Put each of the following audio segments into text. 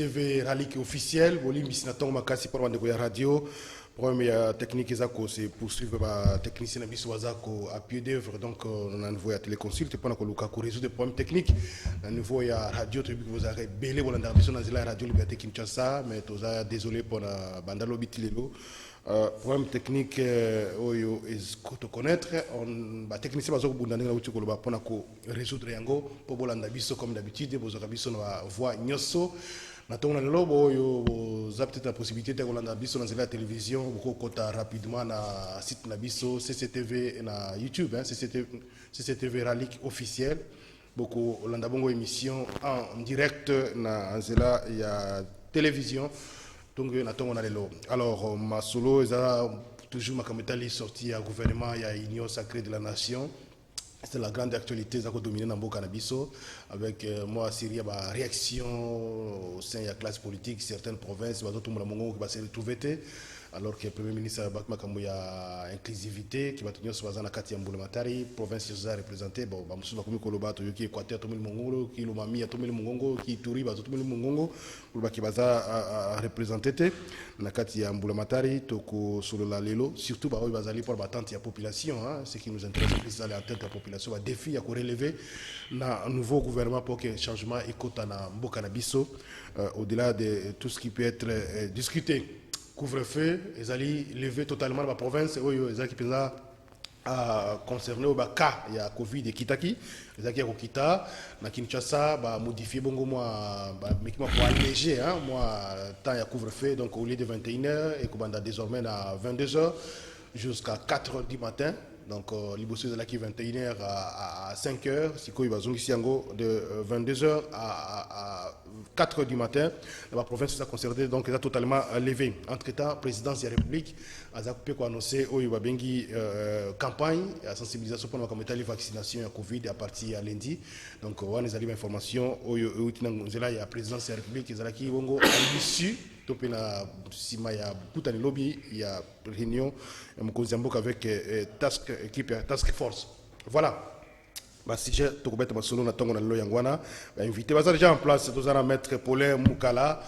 CCTV Ralik officiel, Bolim Bisnaton Makasi pour la radio. Première technique c'est poursuivre ma technicien Biswazako à pied d'œuvre. Donc on a un niveau à téléconsulte pendant que Luka résout des problèmes techniques. À niveau il y a radio tribu vous avez belé pour l'indarbison dans la radio Liberté Kinshasa, mais tous désolé pour la Bandalo Bitilelo. Problème technique oyo est connaître on ba technicien bazo bundana na uti ko ba pona ko résoudre yango po bolanda biso comme d'habitude bozo biso na voix nyoso na tona lelo boyo za peut-être la possibilité de kolanda biso na la télévision boko kota rapidement na site na biso CCTV na YouTube hein CCTV Ralik officiel boko landa bongo émission en direct na nzela ya télévision. Donc, alors, ma solo, toujours ma camétale sortie à gouvernement, il y a Union sacrée de la nation. C'est la grande actualité, ça a dominé dans le Canabiso. Avec moi, Syrie, réaction au sein de la classe politique, certaines provinces, tout le monde va se retrouver. Alors que le Premier ministre il y a inclusivité, qui va tenir sur la Katia Mboulematari, province qui est représentée, bon, je vais vous dire qui est Équateur, tout le monde, qui est Lomami, tout le monde, qui est Touri, tout le monde, qui va représenter la Katia Mboulematari, sur la Lelo, surtout pour la tente de la population, ce qui nous intéresse plus dans la tête de la population, le défi à relever un nouveau gouvernement pour que le changement écoute dans Mbokanabiso, au-delà de tout ce qui peut être discuté. Couvre-feu, ils allaient lever totalement la province, ils allaient concerner le cas il y a Covid et Kitaki, ils allaient au Kita, na Kinshasa, modifier bongo moi, pour alléger moi temps il y a couvre-feu donc au lieu de 21h et qu'on désormais à 22h jusqu'à 4h du matin. Donc, l'Ibosso est là qui est 21h à 5h, si il va de 22h à 4h du matin. La province est concernée, donc elle a totalement levé. Entre-temps, présidence de la République a annoncé qu'il y a une campagne de sensibilisation pour la vaccination à Covid à partir de lundi. Donc, on a des informations, il y a la présidence de la République qui est à l'issue. Il y a beaucoup de lobby, il y a réunion avec task force. Voilà. Si j'ai tout mettre ma solo na tongo na lo yangwana, invité déjà en place tous à mettre Paulin Moukala,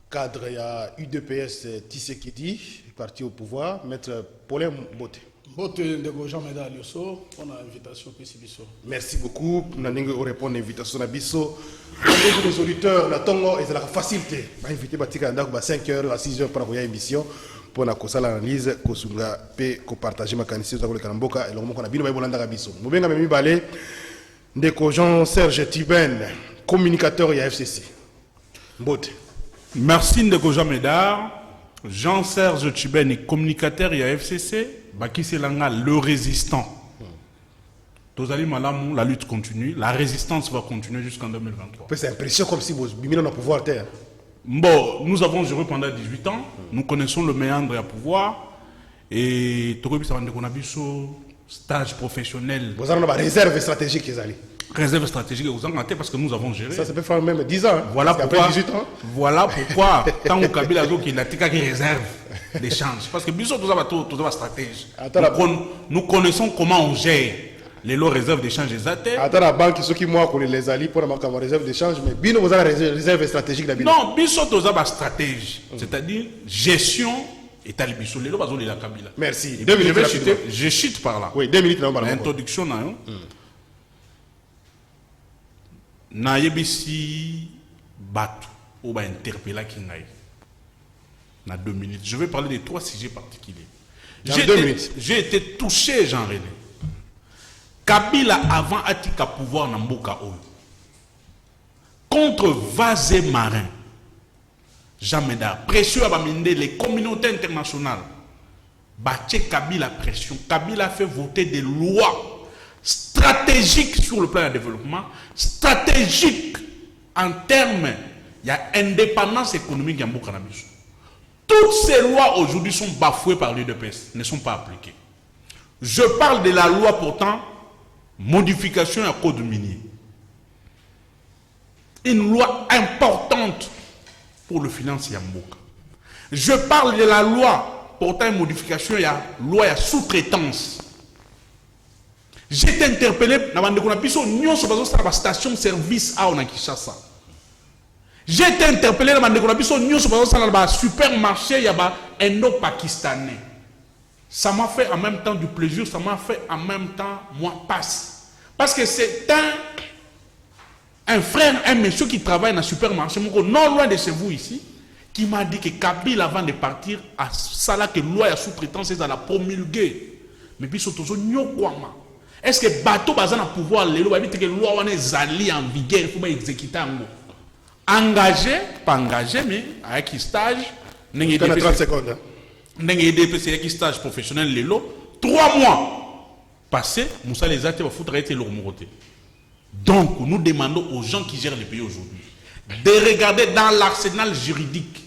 cadre ya UDPS Tshisekedi, parti au pouvoir, mettre Paulin Mbote. Mbote de Jean Médard Liosso, on a invitation Bisso. Merci beaucoup. Nous allons répondre à l'invitation à Bisso. Les auditeurs, la tongo est la facilité. Invité Batika Ndak à 5h à 6h pour la émission pour la l'analyse ko sunga pe ko partager ma canisi za ko Karamboka et le moment qu'on a bino bolanda ka Bisso. Mubenga memi balé ndeko Jean-Serge Tiben, communicateur ya FCC. Mbote. Merci ndeko Jean Médard. Jean-Serge Tiben est communicateur ya FCC. Baki Selanga, le résistant. Tozali Malamou, la lutte continue. La résistance va continuer jusqu'en 2023. C'est impressionnant comme si vous avez un pouvoir terre. Bon, nous avons géré pendant 18 ans. Nous connaissons le méandre à pouvoir. Et Tokobi Savandekonabiso, stage professionnel. Vous avez une réserve stratégique, réserve stratégique, vous en parce que nous avons géré. Ça peut faire même 10 ans. Voilà pourquoi, 18 ans. Voilà pourquoi, tant que Kabila il a tika qui réserve d'échange. Parce que Bissot, tout ça, stratégie. Nous connaissons comment on gère les lots réserves d'échange exactes. Attends, la banque, ceux qui moi connaissent les alliés pour avoir réserve d'échange, mais Bino, vous avez la réserve stratégique d'habitude. Non, Bissot, tout ça, stratégie. C'est-à-dire gestion. Et Talibissou, les lots, la Kabila. Merci. 2 minutes. Je chute par là. Oui, 2 minutes. L'introduction, na yebisi batu ou ba interpella kingai na 2 minutes. Je vais parler de 3 sujets particuliers. J'ai été touché, Jean-René. Kabila avant atika pouvoir na mboka oyo. Contre Vazé Marin. Jean Médard, pression à baminde les communautés internationales. Baché Kabila pression. Kabila fait voter des lois stratégique sur le plan du développement, stratégique en termes il y a indépendance économique en Bokanabiso. Toutes ces lois aujourd'hui sont bafouées par l'UDPS, ne sont pas appliquées. Je parle de la loi pourtant modification à code minier. Une loi importante pour le financier Mboka. Je parle de la loi portant une modification à loi à sous-traitance. J'ai été interpellé dans la station service à Kinshasa. J'ai été interpellé dans le supermarché, il y a un indo-pakistanais. Ça m'a fait en même temps du plaisir, ça m'a fait en même temps, moi, passe. Parce que c'est un frère, un monsieur qui travaille dans le supermarché, non loin de chez vous ici, qui m'a dit que Kabila, avant de partir, à ça que loi et sous-traitance, c'est à la promulguer. Mais puis surtout, est-ce que bateau bazan a pouvoir les lois, que loi on est allé en vigueur, il faut exécuter en gros. Engagé, pas engagé, mais avec stage, 30 secondes. Avec stage professionnel, les lots, 3 mois passés, Moussa les actes va foutre été leur moroté. Donc, nous demandons aux gens qui gèrent le pays aujourd'hui de regarder dans l'arsenal juridique.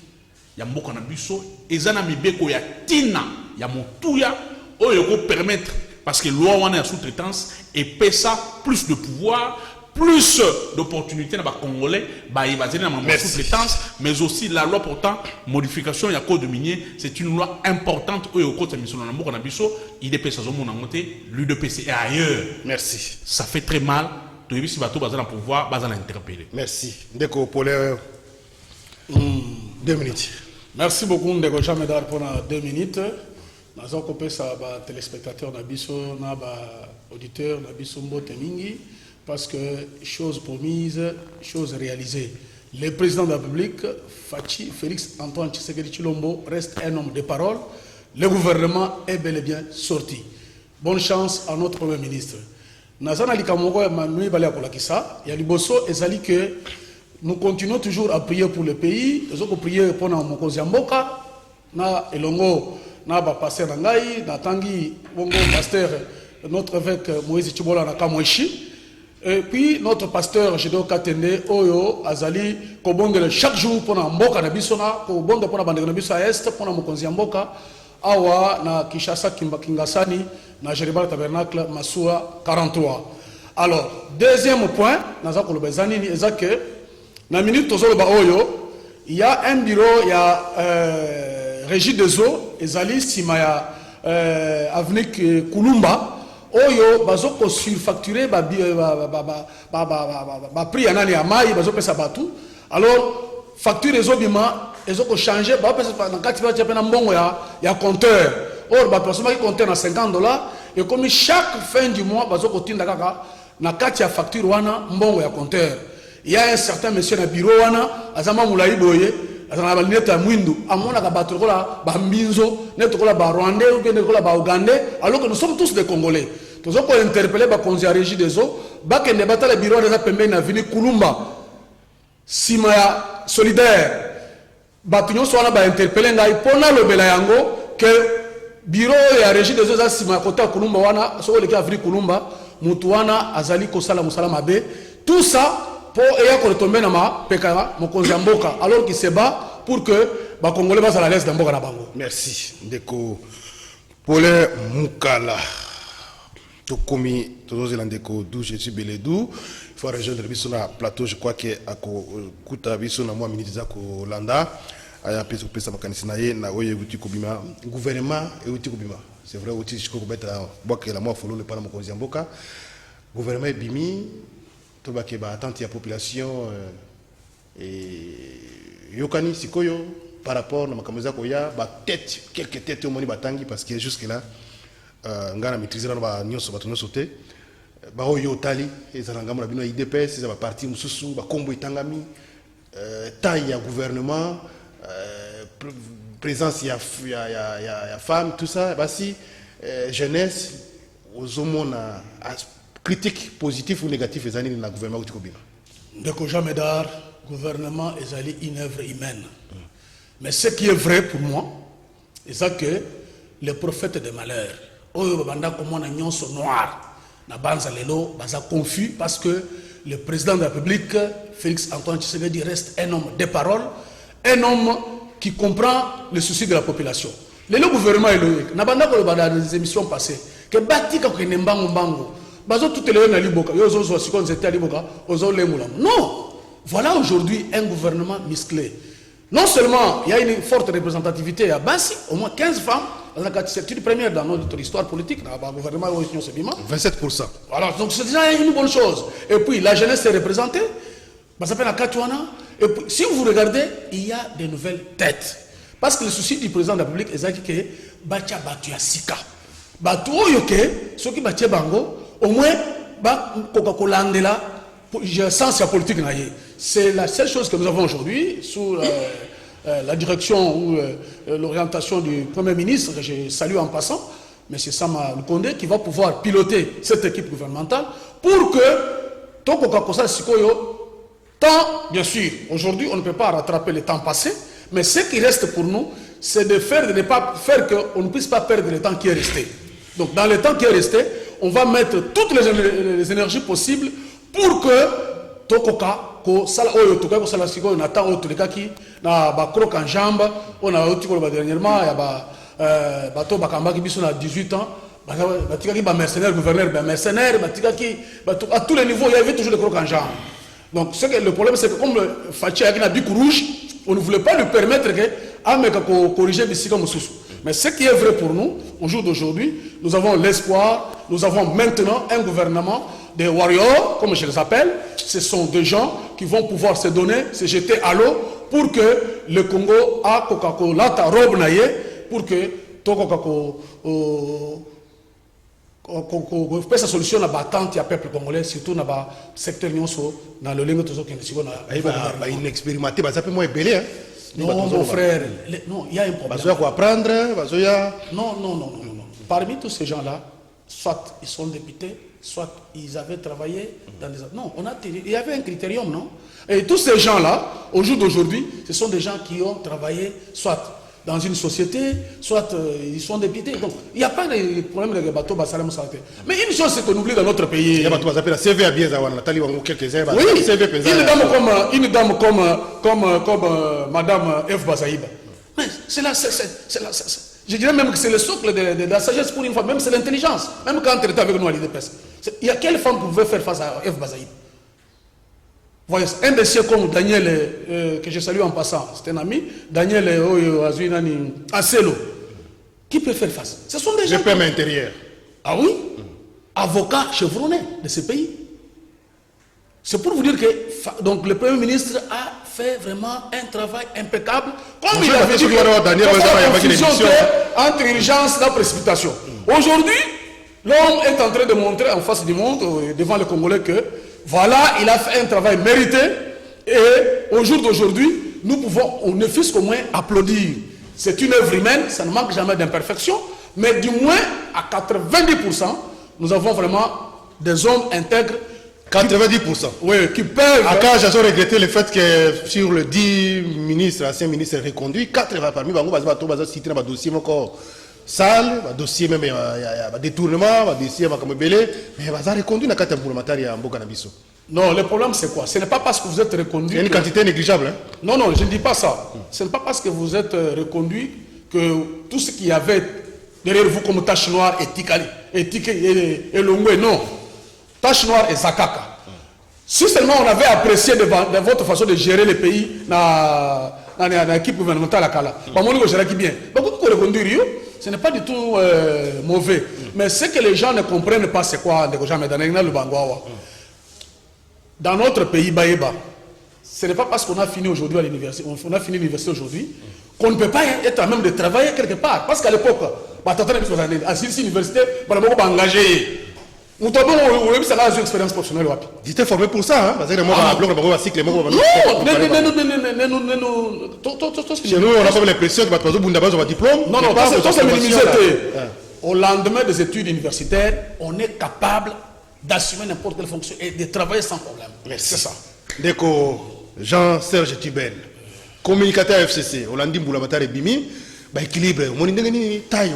Il y a beaucoup de biso, et ça n'a mis beko ya tina, il y a mon touya, où il faut permettre, parce que loi on est à sous-traitance, et paie ça plus de pouvoir, plus d'opportunités dans les Congolais, il va dire dans la sous-traitance, mais aussi la loi portant modification, il y a code minier, c'est une loi importante où il y a code de mission dans le monde, il est ça l'UDPC et ailleurs. Merci. Ça fait très mal. Si bateau bazan pouvoir bazan interpeller. Merci. Ndeko Paulin 2 minutes. Merci beaucoup Ndeko Jamedar pour 2 minutes. Nous avons coupé ça à téléspectateurs, auditeurs, parce que chose promise, chose réalisée. Le président de la République, Félix Antoine Tshisekedi Tshilombo, reste un homme de parole. Le gouvernement est bel et bien sorti. Bonne chance à notre Premier ministre. Nazana Likamoko et Manu Balea Kolakisa, il y a Liboso et Zali que nous continuons toujours à prier pour le pays. Nous avons prié pour Moko Ziamboka, na Elongo, na pasteur Nangai, na Tangi, Bongo pasteur, notre évêque Moïse Chibola na Kamweshi. Et puis notre pasteur Gédéo Katende, Oyo, Azali, Kobongele chaque jour pour Mboka na Bisona, Kobonga pour Bandega na Bisa Est, pour Moko Ziamboka, Awa na Kishasa Kingasani, na Jérébar Tabernacle, Massoua 43. Alors, deuxième point, c'est que, dans la minute Oyo, il y a un bureau, il y a Régie des eaux, Ezali, Simaya, Avenue Kulumba, Oyo, Bazoko surfacturé, prix Anani Amai, Bazoko Sabatu. Alors, facture des eaux, ils ont changé, il y a compteur. Or, la personne qui compte à $50, et comme chaque fin du mois, il y a une facture qui est compteur. Il y a un certain monsieur dans le bureau, Azama Moulaï Boye, Azama Neta Mwindu, Amona Batorola, Bambinzo, Netokola Rwandais ou bien Netokola Ougandais, alors que nous sommes tous des Congolais. Nous avons interpellé la Régie des eaux, Baken Nebata, le bureau de la Pembe, na Vini Kulumba, Simaya Solidaire, Batignon soit là, interpellé, Pona le Belayango, que bureau et la régie des eaux à côté de Kulumba wana so le cas Afrique Kulumba mutuana azali kosala musala mabe tout ça pour ayant ko tomber na ma pekara mokonzi mboka alors qu'il se bat pour que ba congolais basa la laisse dans mboka na bango. Merci Ndeko Paulin Mukala tokomi tozozela Ndeko d'où je suis Beledou il faut rejoindre biso na plateau je crois que akuta biso na moi minute za ko landa aya pesa pesa makanisi na ye na oye uti kubima gouvernement et uti kubima c'est vrai uti chiko kubeta boka la moi follow le pana mokonzi mboka gouvernement bimi to ba ke ba attente ya population et yokani sikoyo par rapport na makameza ko ya ba tête quelques têtes au moni batangi parce que jusque là ngana maîtriser na ba nyonso ba nyonso te ba oyo tali ezala ngamo na bino IDPS za ba parti mususu ba kombo itangami taille ya gouvernement présence il y a femmes tout ça bah si jeunesse aux hommes critique positif ou négatif les années dans le gouvernement du Kobima Ndeko Jamedar gouvernement est une œuvre humaine mais ce qui est vrai pour moi c'est que les prophètes de malheur oyo banda comme on a nyonso noir na banza lelo baza confus parce que le président de la République Félix Antoine Tshisekedi reste un homme de parole, un homme qui comprend le souci de la population. Le gouvernement est logique. N'a pas dans les émissions passées que bâti quand il n'embango bango. Bazo tout le na liboka. Yo zo zo sikon zeta liboka. Ozo lemulam. Non. Voilà aujourd'hui un gouvernement musclé. Non seulement il y a une forte représentativité, il y a au moins 15 femmes. C'est une première dans notre histoire politique. Dans le gouvernement 27%. Voilà, donc c'est déjà une bonne chose. Et puis la jeunesse est représentée. Ça s'appelle la Katouana. Et puis, si vous regardez, il y a des nouvelles têtes. Parce que le souci du président de la République est que Batia Batu Sika. Batu Oyoke, ceux qui Batia Bango, au moins, Coca-Cola Andela, sens la politique. C'est la seule chose que nous avons aujourd'hui sous la direction ou l'orientation du Premier ministre, que je salue en passant, M. Sama Lukonde, qui va pouvoir piloter cette équipe gouvernementale pour que Coca-Cola Sikoyo, tant, bien sûr, aujourd'hui, on ne peut pas rattraper le temps passé, mais ce qui reste pour nous, c'est de ne pas faire qu'on ne puisse pas perdre le temps qui est resté. Donc, dans le temps qui est resté, on va mettre toutes les énergies possibles pour que Tokoka, on attend tous les cas qui na croque en jambe, on a dernièrement, il y a bateau Bakamba qui a 18 ans, mercenaire, gouverneur, mercenaire, à tous les niveaux, il y avait toujours des crocs en jambe. Donc, le problème, c'est que comme Fachi a un bic rouge, on ne voulait pas lui permettre de corriger les mais ce qui est vrai pour nous, au jour d'aujourd'hui, nous avons l'espoir, nous avons maintenant un gouvernement des warriors, comme je les appelle. Ce sont des gens qui vont pouvoir se donner, se jeter à l'eau pour que le Congo a Coca-Cola, ta robe naïe, pour que Coca-Cola sa solution à l'attente du peuple congolais, surtout dans le secteur dans le lingue de il est inexpérimenté, ça peut moins belé. Non, mon frère, non, il y a un problème. Non. Parmi tous ces gens-là, soit ils sont députés, soit ils avaient travaillé dans les... Non, il y avait un critérium, non? Et tous ces gens-là, au jour d'aujourd'hui, ce sont des gens qui ont travaillé, soit dans une société, soit ils sont députés. Donc, il n'y a pas de problème de bateau Bassalem Santé. Mais une chose, c'est qu'on oublie dans notre pays. Oui, une dame comme Madame F. Bazaïba. Mais je dirais même que c'est le socle de la sagesse pour une femme, même c'est l'intelligence. Même quand elle était avec nous à l'IDPS. Il y a quelle femme pouvait faire face à F. Bazaïba? Voyez, un des siens comme Daniel, que je salue en passant, c'est un ami, Daniel Aselo, qui peut faire face? Ce sont des gens. Le PM intérieur. Ah oui? Avocat chevronné de ce pays. C'est pour vous dire que donc, le Premier ministre a fait vraiment un travail impeccable. Comme il avait dit, entre urgence et la précipitation. Aujourd'hui, l'homme est en train de montrer en face du monde, devant les Congolais, que voilà, il a fait un travail mérité et au jour d'aujourd'hui, nous pouvons, on ne fût qu'au moins applaudir. C'est une œuvre humaine, ça ne manque jamais d'imperfection, mais du moins à 90%, nous avons vraiment des hommes intègres. 90%. Oui, qui peuvent. À quand j'ai regretté le fait que sur les 10 ministres, anciens ministres reconduits, 80 parmi eux, cité dans le dossier encore sale, le dossier même, il y a détournement, le dossier comme belé, mais ils ont reconduit dans le cadre de Mboka Nabiso. Non, le problème c'est quoi? Ce n'est pas parce que vous êtes reconduit. C'est une quantité négligeable. Hein? Non, je ne dis pas ça. Ce n'est pas parce que vous êtes reconduit que tout ce qu'il y avait derrière vous comme tache noire et Longwe, non. Tache noire et Zakaka. Si seulement on avait apprécié de votre façon de gérer le pays dans l'équipe gouvernementale à Kala, ce n'est pas du tout mauvais. Mais ce que les gens ne comprennent pas, c'est quoi? Dans notre pays, Baïba, ce n'est pas parce qu'on a fini aujourd'hui à l'université, on a fini l'université aujourd'hui, qu'on ne peut pas être à même de travailler quelque part. Parce qu'à l'époque, à cette université, on a engagé. Nous avons une expérience professionnelle. Vous étiez formé pour ça, hein? Parce que les mots cycle, non, chez nous, on a pas l'impression que vous avez un diplôme. Non, c'est minimisé. Au lendemain des études universitaires, on est capable d'assumer n'importe quelle fonction et de travailler sans problème. C'est ça. Déco Jean-Serge Tibel, communicateur FCC, Olandi Mboulamata et Bimi, équilibre, taille,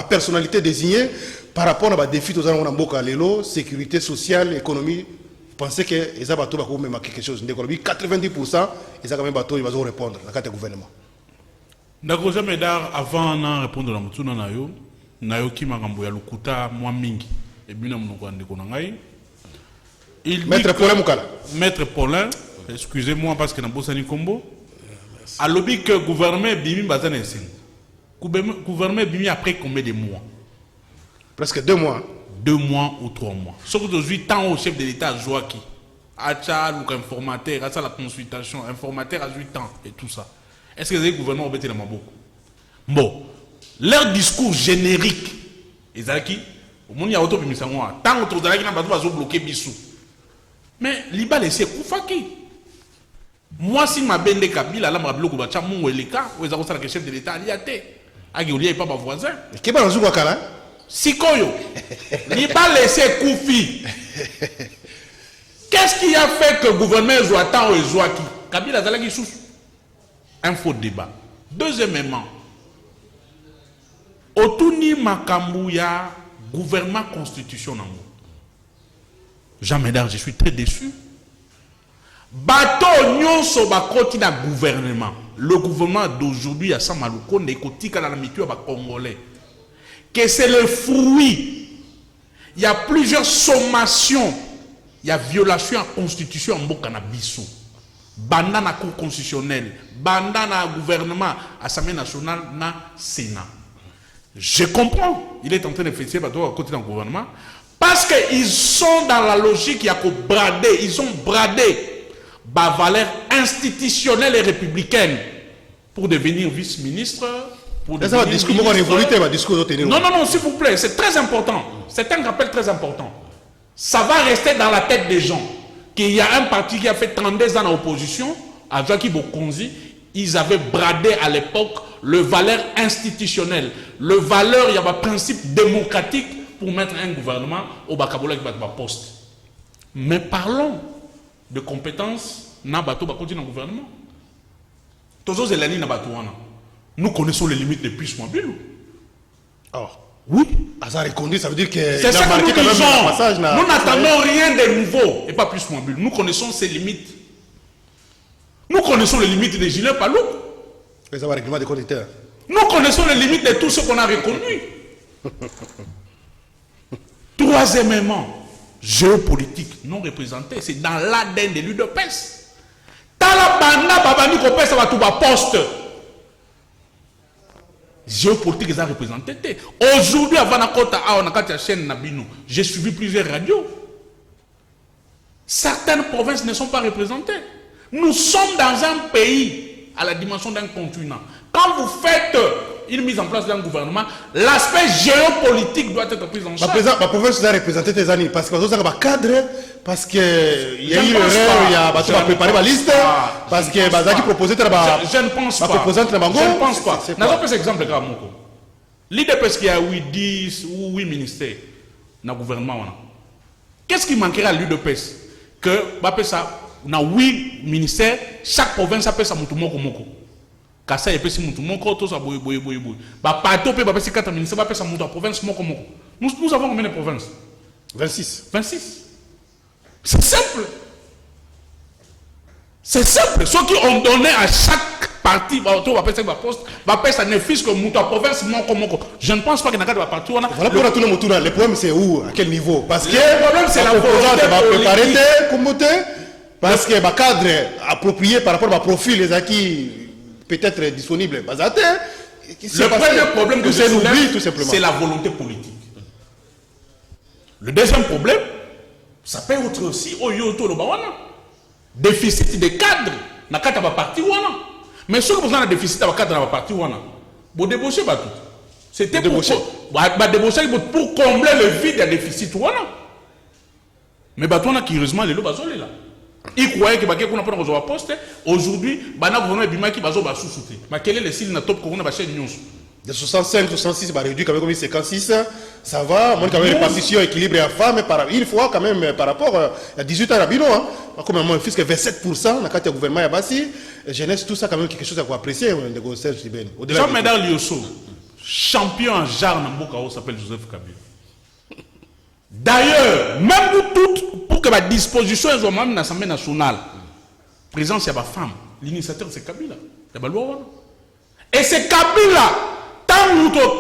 personnalité désignée par rapport à la défi de la sécurité sociale, économie. Vous pensez que les abattus vont même quelque chose? 90%, ils vont répondre dans le cadre du gouvernement. D'accord, Médard, avant de répondre à la moutuna nayo ki makambo ya lukuta mwa mingi et bina mnoko ndeko nangai. Maître Paulin Moukala. Maître Paulin, excusez-moi parce que na bosani kombo. A lobby que gouvernement bimi bazana esen. Gouvernement bimi après combien de mois? Presque 2 mois. 2 mois ou 3 mois. Sauf que aujourd'hui tant au chef de l'État Joaki Acha, ou informateur, à la consultation, informateur à 8 ans et tout ça. Est-ce que les gouvernements ont été dans ma boucle? Bon, leur discours générique, ils ont dit, au monde il y a auto bimisangoa, tant que tu as bloqué Bissou. Mais l'Iba laissé Koufaki. Moi, si ma bende Kabila, là, ma bloque, bah, tiens, mon Weleka, où ils ont le chef de l'État, il y a été. Agui, pas ma voisin. Qui est dans Wakala? Sikoyo. L'Iba laissé Koufi. Qu'est-ce qui a fait que le gouvernement soit tant ou soit qui? Kabila Zalagi sous. Un faux débat. Deuxièmement, Otuni Makambouya, gouvernement constitution nango. Jean Médard, je suis très déçu. Bateau nyonso bakoti na gouvernement. Le gouvernement d'aujourd'hui à Samalouko n'est qu'au la mitua ba congolais. Que c'est le fruit. Il y a plusieurs sommations. Il y a violation à la constitution en Bokana Bissou. Banda na cour constitutionnelle, banda na gouvernement, Assemblée nationale, na Sénat. Je comprends. Il est en train de faire bateau à côté d'un gouvernement. Parce qu'ils sont dans la logique, il y a qu'au brader. Ils ont bradé la valeur institutionnelle et républicaine pour devenir vice-ministre. Non, non, s'il vous plaît, c'est très important. C'est un rappel très important. Ça va rester dans la tête des gens qu'il y a un parti qui a fait 32 ans en opposition, à Joachim Bokonzi, ils avaient bradé à l'époque le valeur institutionnelle, le valeur, il y a un principe démocratique pour mettre un gouvernement au Bakabola qui va être poste. Mais parlons de compétences dans le gouvernement. Nous connaissons les limites des puces mobiles. Oh. Oui. Ça reconduit, ça veut dire que c'est ça que nous disons. Nous n'attendons rien de nouveau et pas plus mobile. Nous connaissons ses limites. Nous connaissons les limites des gilets Palou. Nous connaissons les limites de tout ce qu'on a reconnu. Troisièmement, géopolitique non représentée, c'est dans l'ADN de l'UDPS. Talabanda babani kopé ça va tout bas poste. Géopolitique ils ont représenté. Aujourd'hui avant la côte on a la chaîne Nabino, j'ai suivi plusieurs radios. Certaines provinces ne sont pas représentées. Nous sommes dans un pays à la dimension d'un continent. Quand vous faites une mise en place d'un gouvernement, l'aspect géopolitique doit être pris en charge. La province doit représenter tes années parce que vous avez un cadre, parce qu'il y a eu l'erreur, il y a préparé la liste, parce que Bazaki proposait je ne pense pas. Je ne pense pas. Nous avons pris exemple de Gamoko. L'IDPS qui a 10 ou 8 ministères dans le gouvernement. Qu'est-ce qui manquerait à l'UDPS? Que ça, dans 8 ministères, chaque province appelle ça Moutoumoko. Kassa et Pessi Moutoumoko, tout ça, boy. Pato, Pessi 4 ministères, appelle ça Moutou province, Moko. Nous avons combien de provinces? 26. C'est simple. C'est simple. Ceux qui ont donné à chaque parti, ça ne fils que Moutou province, Moko. Je ne pense pas qu'il y a un parti. Voilà pour tout le monde. Le problème, c'est où? À quel niveau? Parce que le problème, c'est la volonté. Parce que le cadre approprié par rapport au profil, les acquis peut-être disponibles. Le premier problème que c'est la volonté politique. Le deuxième problème, ça peut être aussi déficit des cadres. Mais ce que vous avez un déficit de cadre dans la partie, vous débauchez tout. C'était pour débaucher pour combler le vide des déficits. Mais curieusement, les lots là. Il croyait que qu'on a pas besoin de poste. Aujourd'hui, bana gouvernement bima qui bazo ba sous-souté. Mais quel est le signe na top qu'on a ba chaîne news? De 65 66 ba réduit quand même comme 56, ça va, moi quand même répartition équilibrée à femmes par une fois quand même par rapport à 18 ans à Bino hein. Comme moi fils que 27% na carte gouvernement ya basi, jeunesse tout ça quand même quelque chose à apprécier de go Serge Tibeni. Jean Médard Liosso, champion en genre na mboka s'appelle Joseph Kabila. D'ailleurs, même pour que la disposition soit même dans l'Assemblée nationale, présence il y a des femmes, l'initiateur c'est Kabila. Et c'est Kabila, tant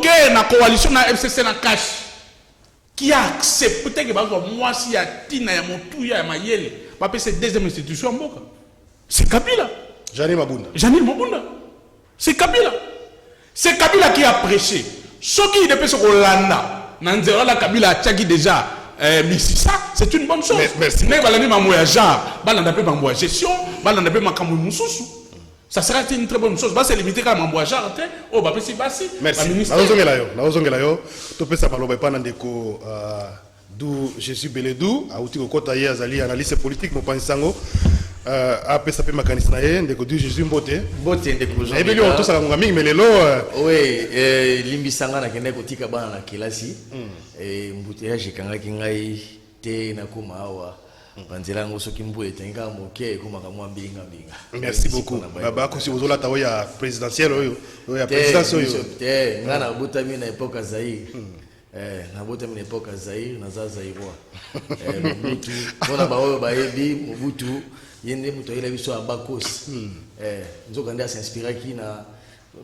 que la coalition de la FCC na cash, qui a accepté que moi si il y a Tina, il y a Motou, il y a Mayele, c'est deuxième institution en Boka. C'est Kabila. Janine Mabunda. C'est Kabila. C'est Kabila qui a prêché. Ce qui est depuis ce Hollanda. Nanzera la Kabila a déjà Mississa, c'est une bonne chose. Merci. Mais balani mamoya jar, balanda pe mamoya gestion, balanda pe makambo mususu. Ça sera une très bonne chose. C'est limité quand mamoya jar te, oh ba pesi basi. Merci. Naozongela yo. To pesa baloba pa ndeko d'où je suis Beledou, a outi ko kota ye azali analyste politique mo pansango. Apesa pe makanisi na ye ndeko d'où je suis Mbote. Mbote ndeko Jean. Ebeli on to sala ngami melelo. Oui, limbisanga na kende kotika bana na kelasi. Mbote ya jekangaki ngai te na kuma awa. Banzela ngo soki mbote tenga moke kuma kamwa mbinga mbinga. Merci beaucoup. Baba ko si ozola tawo ya présidentielle oyo ya présidence oyo. Ngana botami na époque Zaïre. Na botami na époque Zaïre na Zaïrois. Mobutu bona ba oyo ba yebi Mobutu yende muto ile biso abakos. Nzoka ndia s'inspirer qui na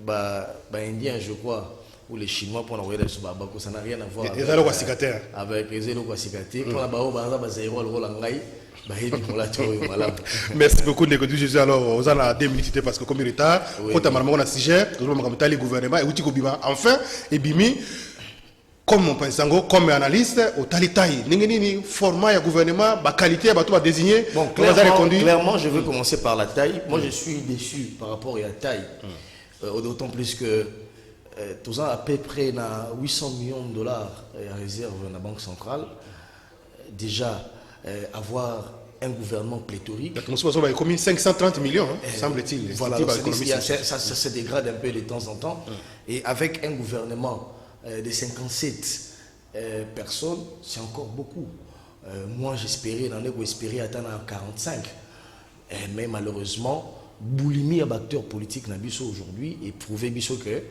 ba indien je crois ou les chinois pour envoyer sur babako, ça n'a rien à voir avec les élo kwasikate pour la bao baza bazairo le rôle ngai ba hebi pour la toyo malade. Merci beaucoup ndeko du Jésus. Alors on a 2 minutes parce que comme il est tard quand on a un sujet tout le monde le gouvernement et outi ko bima enfin et bimi comme on pense comme analyste au talitaï nini format ya gouvernement ba qualité ba tout ba désigner. Bon clairement je veux commencer par la taille. Moi je suis déçu par rapport à la taille. D'autant plus que tous à peu près na 800 millions de dollars à réserve dans la banque centrale. Déjà avoir un gouvernement pléthorique. Il y a comme 530 millions, semble-t-il. Voilà, ça se dégrade un peu de temps en temps. Et avec un gouvernement de 57 personnes, c'est encore beaucoup. Moi j'espérais atteindre à 45. Mais malheureusement, Boulimi est acteur politique dans Bissau aujourd'hui et prouver Bissau que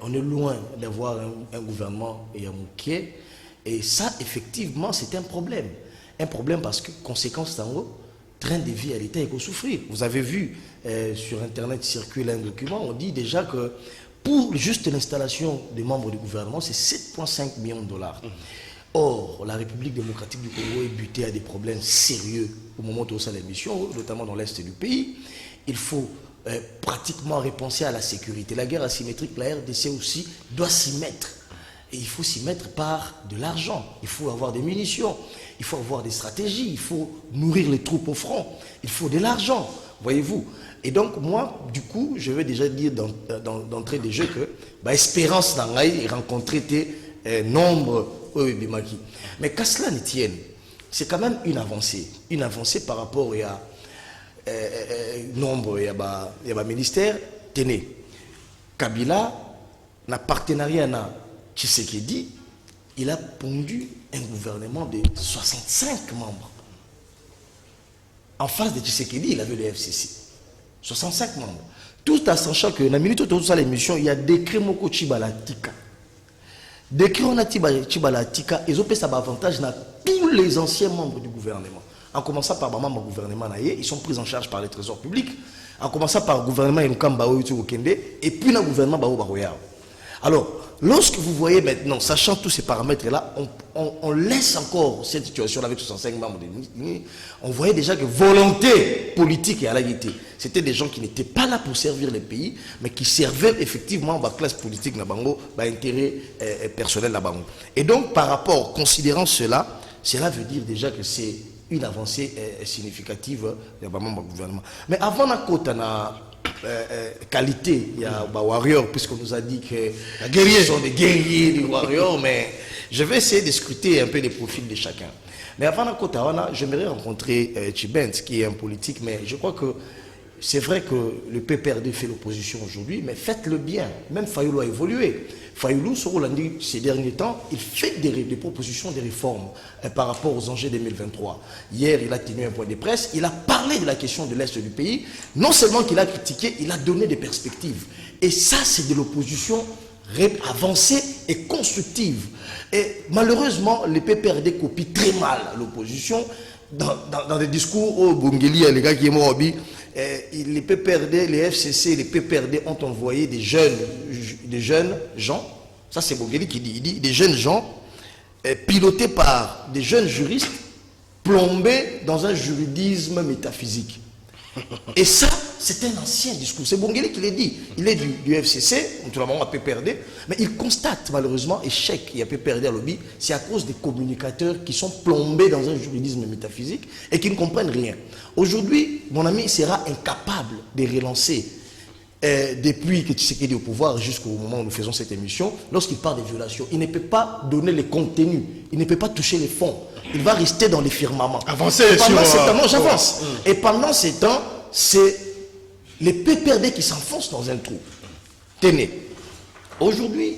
on est loin d'avoir un gouvernement et un mouquet. Et ça, effectivement, c'est un problème. Un problème parce que, conséquence en haut, train de vie à l'État, il faut souffrir. Vous avez vu, sur Internet circule un document, on dit déjà que pour juste l'installation des membres du gouvernement, c'est 7,5 millions de dollars. Or, la République démocratique du Congo est butée à des problèmes sérieux au moment où on a l'émission, notamment dans l'Est du pays. Il faut pratiquement repenser à la sécurité. La guerre asymétrique, la RDC aussi doit s'y mettre. Et il faut s'y mettre par de l'argent. Il faut avoir des munitions, il faut avoir des stratégies, il faut nourrir les troupes au front. Il faut de l'argent, voyez-vous. Et donc moi, du coup, je vais déjà dire d'entrée des jeux que espérance d'Angaï rencontrer des nombres bimaki. Mais qu'à cela ne tienne, c'est quand même une avancée par rapport à nombre il y a ministère. Tenez, Kabila n'a partenariat na Tshisekedi, il a pondu un gouvernement de 65 membres. En face de Tshisekedi, il avait le FCC. 65 membres. Tout en sachant que dans la minute où tout ça l'émission, il y a décret Moko Chibalatika. Décret on a Chibalatika, ils ont payé ça avantage dans tous les anciens membres du gouvernement. En commençant par le membre du gouvernement, ils sont pris en charge par le trésor public. En commençant par le gouvernement et puis le gouvernement Baroyao. Alors, lorsque vous voyez maintenant, sachant tous ces paramètres-là, on laisse encore cette situation avec 65 membres de l'UNI. On voyait déjà que volonté politique et à la unité, c'était des gens qui n'étaient pas là pour servir le pays, mais qui servaient effectivement la classe politique, l'intérêt personnel. Et donc, par rapport, considérant cela veut dire déjà que c'est une avancée significative du gouvernement. Mais avant la côte, qualité, il y a des warriors, puisqu'on nous a dit que ce sont des guerriers, des warriors, mais je vais essayer de scruter un peu les profils de chacun. Mais avant la côte, j'aimerais rencontrer Chibent, qui est un politique, mais je crois que c'est vrai que le PPRD fait l'opposition aujourd'hui, mais faites-le bien. Même Fayoulou a évolué. Fayoulou, ce rôle ces derniers temps, il fait des propositions de réformes par rapport aux enjeux 2023. Hier, il a tenu un point de presse, il a parlé de la question de l'Est du pays. Non seulement qu'il a critiqué, il a donné des perspectives. Et ça, c'est de l'opposition avancée et constructive. Et malheureusement, le PPRD copie très mal l'opposition. Dans des discours au Bungeli, les gars qui est mort, les PPRD, les FCC, les PPRD ont envoyé des jeunes gens, ça c'est Bungeli qui dit, il dit des jeunes gens pilotés par des jeunes juristes plombés dans un juridisme métaphysique. Et ça, c'est un ancien discours. C'est Bongele qui l'a dit. Il est du FCC, tout le monde a PPRD, mais il constate malheureusement échec. Il y a PPRD à lobby, c'est à cause des communicateurs qui sont plombés dans un juridisme métaphysique et qui ne comprennent rien. Aujourd'hui, mon ami sera incapable de relancer depuis que Tshisekedi est au pouvoir jusqu'au moment où nous faisons cette émission, lorsqu'il parle des violations, il ne peut pas donner les contenus, il ne peut pas toucher les fonds. Il va rester dans les firmaments. Avancer pendant sur... ces temps, non, j'avance. Et pendant ces temps, c'est les PPRD qui s'enfoncent dans un trou. Tenez, aujourd'hui,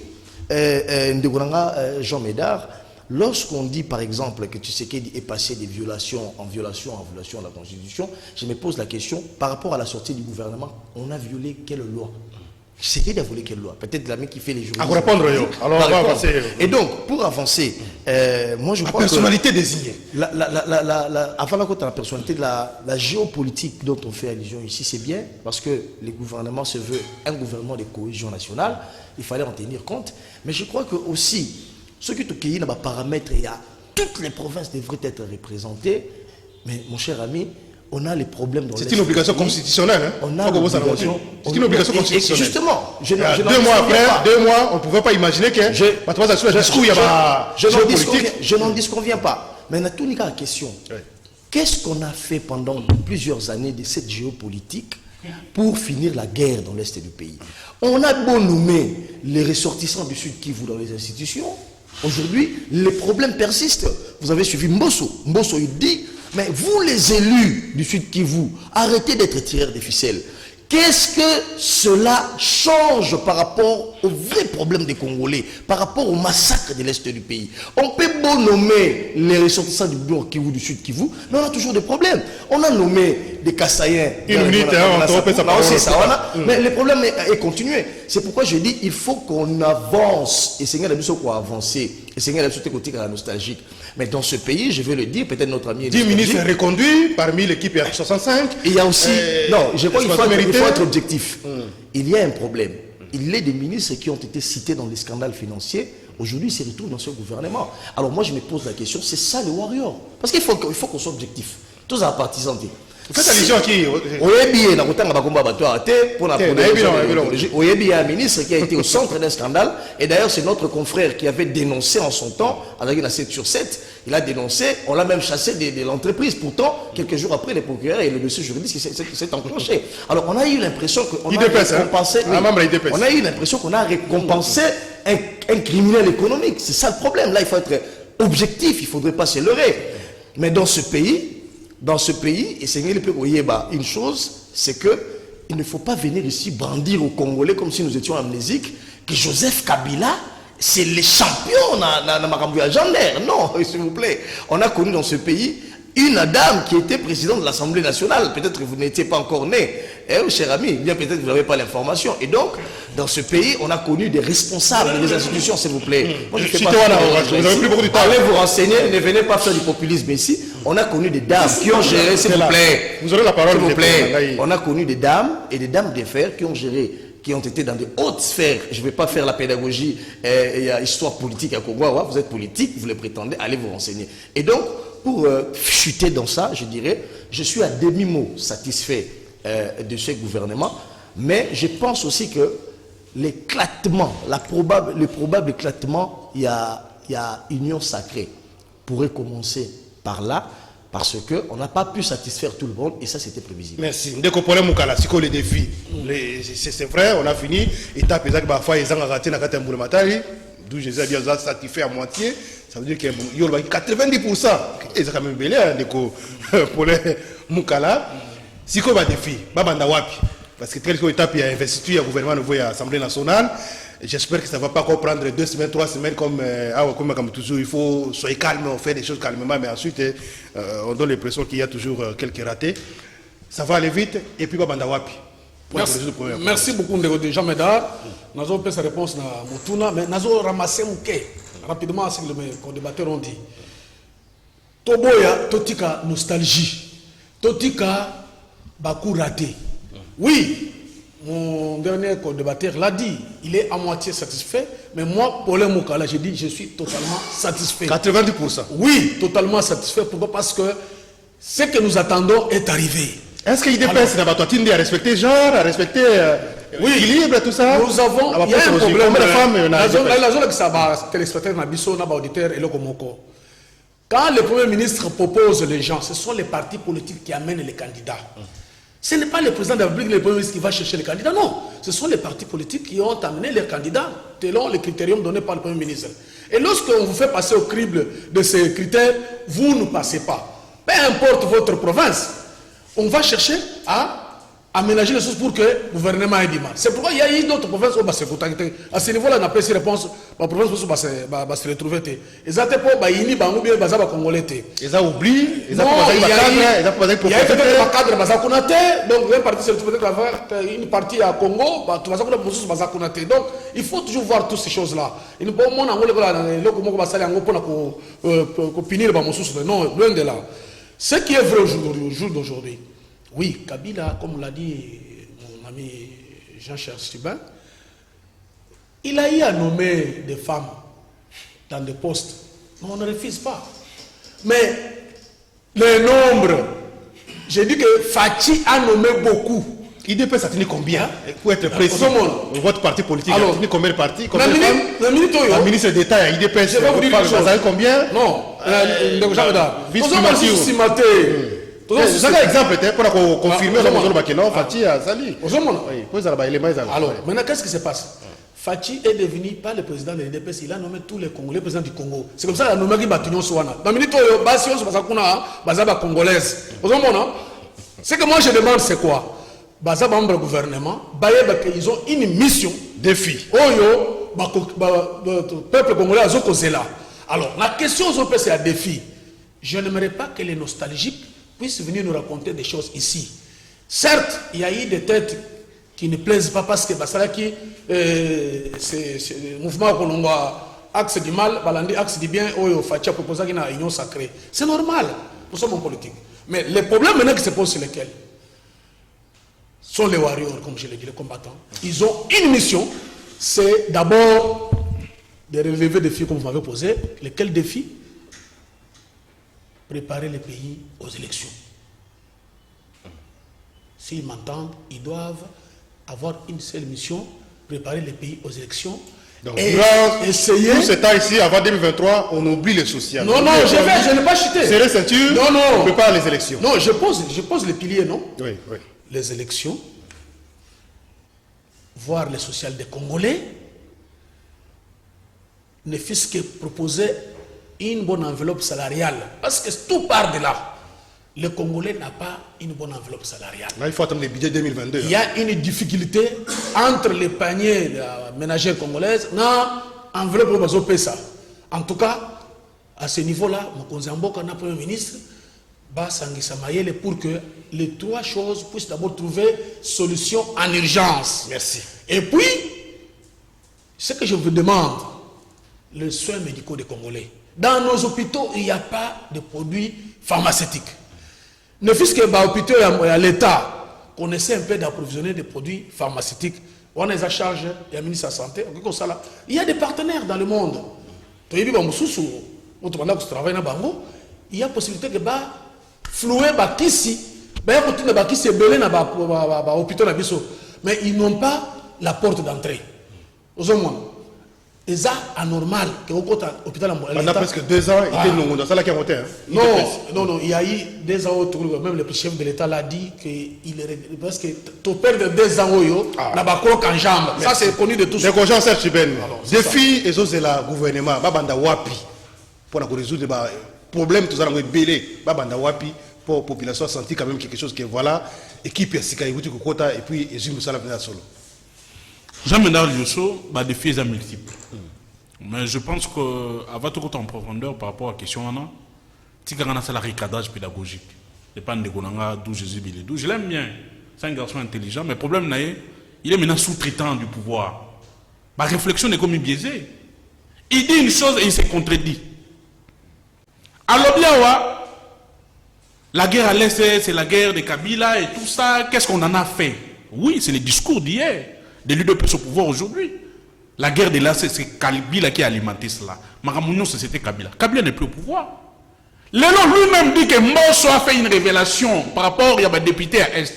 Jean Médard, lorsqu'on dit par exemple que Tshisekedi est passé des violations en violation à la Constitution, je me pose la question, par rapport à la sortie du gouvernement, on a violé quelle loi? C'était d'avouer quelle loi? Peut-être la même qui fait les juristes. À répondre, alors on va avancer. Et donc, pour avancer, moi je crois que... La personnalité désignée. Avant la personnalité de la géopolitique dont on fait allusion ici, c'est bien, parce que le gouvernement se veut un gouvernement de cohésion nationale, il fallait en tenir compte, mais je crois que aussi, ce qui est dans les paramètres, il y a toutes les provinces devraient être représentées, mais mon cher ami, on a les problèmes dans c'est une obligation constitutionnelle. Hein? On a c'est une obligation constitutionnelle. Et justement, 2 mois après, 2 mois, on ne pouvait pas imaginer que je n'en disconviens pas. Mais on a tout la question. Oui. Qu'est-ce qu'on a fait pendant plusieurs années de cette géopolitique pour finir la guerre dans l'Est du pays? On a beau nommer les ressortissants du Sud Kivu dans les institutions. Aujourd'hui, les problèmes persistent. Vous avez suivi Mbosso. Mbosso, il dit, mais vous les élus du Sud Kivu, arrêtez d'être tireurs de ficelles. Qu'est-ce que cela change par rapport aux vrais problèmes des Congolais, par rapport au massacre de l'Est du pays? On peut beau nommer les ressortissants du Nord Kivu, du Sud Kivu, mais on a toujours des problèmes. On a nommé des Kassaïens. Une minute, mais le problème est continué. C'est pourquoi je dis il faut qu'on avance. Et Seigneur Abisso quoi avancer. Et Seigneur Abisso côté nostalgique. Mais dans ce pays, je vais le dire, peut-être notre ami... 10 ministres reconduits parmi l'équipe R65. Il y a aussi... non, je crois qu'il faut être objectif. Il y a un problème. Il y a des ministres qui ont été cités dans les scandales financiers. Aujourd'hui, ils se retrouvent dans ce gouvernement. Alors moi, je me pose la question, c'est ça le warrior? Parce qu'il faut qu'on soit objectif. Tous les partisans. Vous faites allusion à qui? Oyebi est un ministre qui a été au centre d'un scandale. Et d'ailleurs, c'est notre confrère qui avait dénoncé en son temps, avec une 7 sur 7, il a dénoncé, on l'a même chassé de l'entreprise. Pourtant, quelques jours après, les procureurs et le dossier juridique s'est enclenché. Alors, on a eu l'impression qu'on a récompensé... On a eu l'impression qu'on a récompensé un criminel économique. C'est ça le problème. Là, il faut être objectif, il ne faudrait pas se leurrer. Mais dans ce pays, et c'est une chose, c'est que il ne faut pas venir ici brandir aux Congolais comme si nous étions amnésiques, que Joseph Kabila, c'est le champion dans Makambu à Gendaire. Non, s'il vous plaît. On a connu dans ce pays une dame qui était présidente de l'Assemblée nationale. Peut-être que vous n'étiez pas encore né, cher ami, bien peut-être que vous n'avez pas l'information. Et donc, dans ce pays, on a connu des responsables des institutions, s'il vous plaît. Moi, je ne sais pas. Vous n'avez plus beaucoup de temps. Allez vous renseigner, ne venez pas faire du populisme ici. On a connu des dames qui ont géré, s'il vous plaît. Vous aurez la parole, s'il vous plaît. On a connu des dames et des dames d'affaires qui ont géré, qui ont été dans de hautes sphères. Je ne vais pas faire la pédagogie et histoire politique à Congo. Vous êtes politique, vous le prétendez, allez vous renseigner. Et donc, pour chuter dans ça, je dirais, je suis à demi-mot satisfait de ce gouvernement, mais je pense aussi que l'éclatement, le probable éclatement, il y a union sacrée, pourrait commencer par là, parce qu'on n'a pas pu satisfaire tout le monde, et ça c'était prévisible. Merci. Dès qu'on parlait Moukala, c'est quoi les défis? C'est vrai, on a fini, étape exacte, parfois ils ont raté dans la Matari, d'où je disais bien satisfait à moitié. Ça veut dire qu'il y a 90%. Et c'est quand même belé pour les Moukala. Si quoi va défi, Babanda Wapi. Parce que telle étape, il y a investiture, il y a gouvernement nouveau, il y a l'Assemblée nationale. J'espère que ça ne va pas prendre 2 semaines, 3 semaines comme toujours. Il faut soyez calme, on fait des choses calmement, mais ensuite, on donne l'impression qu'il y a toujours quelques ratés. Ça va aller vite, et puis Babanda Wapi. Merci beaucoup, Jean Médard. Nous avons fait sa réponse à Moutuna, mais nous avons ramassé Mouké. Rapidement, ce que les co-débatteurs ont dit. Toboya, Totika, nostalgie. Totika, Bakou raté. Oui, mon dernier co-débatteur l'a dit. Il est à moitié satisfait. Mais moi, Paulin Moukala, j'ai dit je suis totalement satisfait. 90%. Oui, totalement satisfait. Pourquoi? Parce que ce que nous attendons est arrivé. Est-ce qu'il dépasse la bataille à respecter genre, à respecter l'équilibre, tout ça? Nous avons, il y a un problème. La zone qui s'abat, téléspectateurs, auditeurs et le Komoko. Quand le Premier ministre propose les gens, ce sont les partis politiques qui amènent les candidats. Ce n'est pas le président de la République, le Premier ministre qui va chercher les candidats, non. Ce sont les partis politiques qui ont amené les candidats selon les critériums donnés par le Premier ministre. Et lorsqu'on vous fait passer au crible de ces critères, vous ne passez pas. Peu importe votre province, on va chercher à aménager les choses pour que le gouvernement ait du mal. C'est pourquoi il y a eu d'autres provinces où se contacter. À ce niveau-là, on a pris ces réponses. La province où va se retrouver. Ils ont pas ils ont oublié les Congolais. Ils ont oublié. Ils ont pas il y a peut-être un cadre Bazakunate. Donc, une partie se retrouve une partie à Congo. Donc, il faut toujours voir toutes ces choses-là. Il ne peut pas punir non, loin de là. Ce qui est vrai au jour d'aujourd'hui. Oui, Kabila, comme l'a dit mon ami Jean-Charles Stubin, il a eu à nommer des femmes dans des postes. Mais on ne refuse pas. Mais le nombre, j'ai dit que Fachi a nommé beaucoup. IDP, ça tenait combien? Pour être précis, votre parti politique, ça tenait combien de partis? La ministre d'État à IDP, je vais vous dire quelque chose. Combien? Non, c'est un exemple pour confirmer que Fachi a sali. Alors, maintenant, qu'est-ce qui se passe? Fachi est devenu pas le président de l'IDPS, il a nommé tous les Congolais présidents du Congo. C'est comme ça qu'il a nommé Batunion Souana. Dans le minute où Bassion Bazaba congolaise. Ce que moi je demande, c'est quoi? Bazaba membre gouvernement, ils ont une mission. Défi. Oyo, peuple congolais a Zokozela. Alors, la question aujourd'hui, c'est un défi. Je n'aimerais pas que les nostalgiques puissent venir nous raconter des choses ici. Certes, il y a eu des têtes qui ne plaisent pas parce que Basalaki, c'est le mouvement Kolongwa, axe du mal, Balandi, axe du bien, Oyo, Fatia proposé qu'il y a une union sacrée. C'est normal, nous sommes en politique. Mais les problèmes maintenant qui se posent sur lesquels sont les warriors, comme je l'ai dit, les combattants. Ils ont une mission, c'est d'abord de relever des défis comme vous m'avez posé. Lesquels défis? Préparer les pays aux élections. S'ils m'entendent, ils doivent avoir une seule mission, préparer les pays aux élections. Donc, essayer. Tout ce temps ici, avant 2023, on oublie le social. Non, je n'ai pas chuté. C'est les ceintures, on prépare les élections. Non, je pose les piliers, non? Oui. Les élections, voir le social des Congolais, ne fût-ce que proposer une bonne enveloppe salariale. Parce que tout part de là. Le Congolais n'a pas une bonne enveloppe salariale. Là, il faut attendre le budget 2022. Il y a une difficulté entre les paniers de la ménagère congolaise et l'enveloppe de PESA. En tout cas, à ce niveau-là, Mokonzamboka, le Premier ministre, va s'engager pour que les trois choses puissent d'abord trouver solution en urgence. Merci. Et puis, ce que je vous demande, les soins médicaux des Congolais. Dans nos hôpitaux, il n'y a pas de produits pharmaceutiques. Ne fût-ce que dans l'hôpital et à l'État, qu'on essaie un peu d'approvisionner des produits pharmaceutiques. On est à charge, il y a le ministre de la Santé, il y a des partenaires dans le monde. Il y a possibilité de flouer ici, mais ils n'ont pas la porte d'entrée. Et ça, anormal, que l'hôpital pendant presque 2 ans, il était dans ça qui a voté. Non, il y a eu 2 ans, même le chef de l'État l'a dit, parce que tu perds 2 ans, il n'a pas en jambe. Ça, c'est connu de tous. Les gens savent, défi, et c'est le gouvernement, Babanda Wapi, pour résoudre les problèmes, tout ça, on est belé, Babanda Wapi, pour la population sentir quand même quelque chose que voilà, équipe Sika, et puis, et Jim Salah venir solo. Jean-Médard Liosso, les défis sont multiples. Mais je pense qu'avant tout en profondeur par rapport à la question, c'est un recadage pédagogique. Je ne sais pas d'où Jésus est. Je l'aime bien. C'est un garçon intelligent, mais le problème, il est maintenant sous-traitant du pouvoir. Ma réflexion est comme biaisée. Il dit une chose et il se contredit. Alors bien, la guerre à l'Est, c'est la guerre de Kabila et tout ça. Qu'est-ce qu'on en a fait? Oui, c'est le discours d'hier. De l'UDPS au pouvoir aujourd'hui. La guerre de là, c'est Kabila qui a alimenté cela. Maramounion, c'était Kabila. Kabila n'est plus au pouvoir. Lélo lui-même dit que Mbosso a fait une révélation par rapport à député à Est.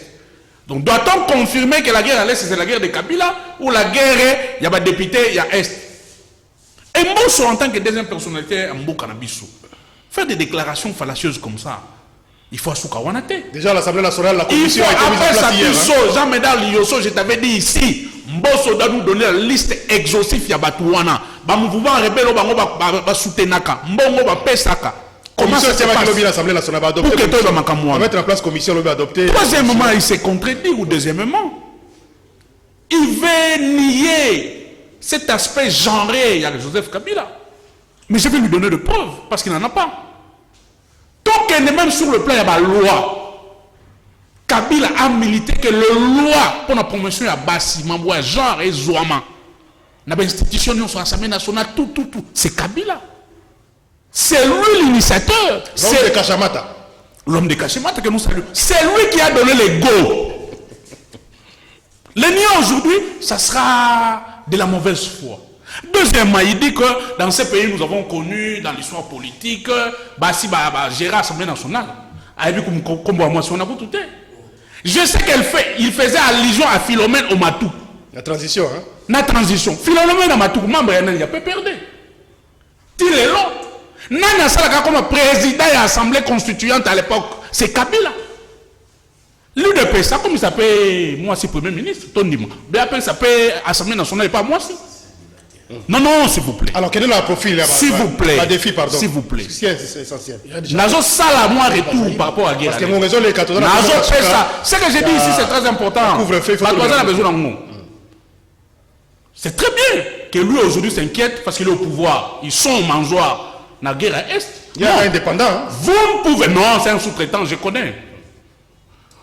Donc doit-on confirmer que la guerre à l'Est c'est la guerre de Kabila ou la guerre il y a député à Est? Et Mbosso en tant que deuxième personnalité à Mbokanabiso, faire des déclarations fallacieuses comme ça, il faut assuka wanate. Déjà l'Assemblée nationale, la commission a été mise en place hier. Jean Médard Liosso, je t'avais dit ici, Mbosso doit nous donner la liste exhaustive ya Batouana. Ba mouvement rebelle bango ba soutenaka, mbongo ba pesaka. Comment ça se passe? L'Assemblée nationale va adopter. On va mettre en place commission, on va adopter. Troisièmement, il s'est contredit, ou deuxièmement, il veut nier cet aspect genré, il y a Joseph Kabila. Mais je vais lui donner des preuves, parce qu'il n'en a pas. Tant qu'elle est même sur le plan de la loi, Kabila a milité que la loi pour la promotion de Bassi, Mamboua, genre et Zouama, l'institution de l'Assemblée nationale, tout, c'est Kabila. C'est lui l'initiateur. L'homme de Kachamata. L'homme de Kachamata que nous saluons. C'est lui qui a donné les go. Le nier aujourd'hui, ça sera de la mauvaise foi. Deuxièmement, il dit que dans ces pays, nous avons connu, dans l'histoire politique, Bassi gérer l'Assemblée nationale. Je sais il faisait allusion à Philomène Omatou. La transition, hein? La transition. Philomène Omatou, membre, il a pas perdu. Il est long. Nana Salaka comme président de l'Assemblée constituante à l'époque, c'est Kabila. L'UDP, ça comme il s'appelle, moi c'est Premier ministre, Tony Mo. BAP s'appelle Assemblée nationale et pas moi si. Non, s'il vous plaît. Alors quel est le profil là-bas? S'il vous plaît. La défi, pardon. S'il vous plaît. C'est essentiel. Nazo Sala, moi retour par rapport à la guerre. Parce que mon raison, les 14 Nazo fait ça. Ce que j'ai dit ici, c'est très important. Couvre-feu, il faut a besoin d'un mot. C'est très bien que lui aujourd'hui s'inquiète parce qu'il est au pouvoir. Ils sont au mangeoire. La guerre à Est. Il y a un indépendant. Hein? Vous ne pouvez. Non, c'est un sous-traitant, je connais.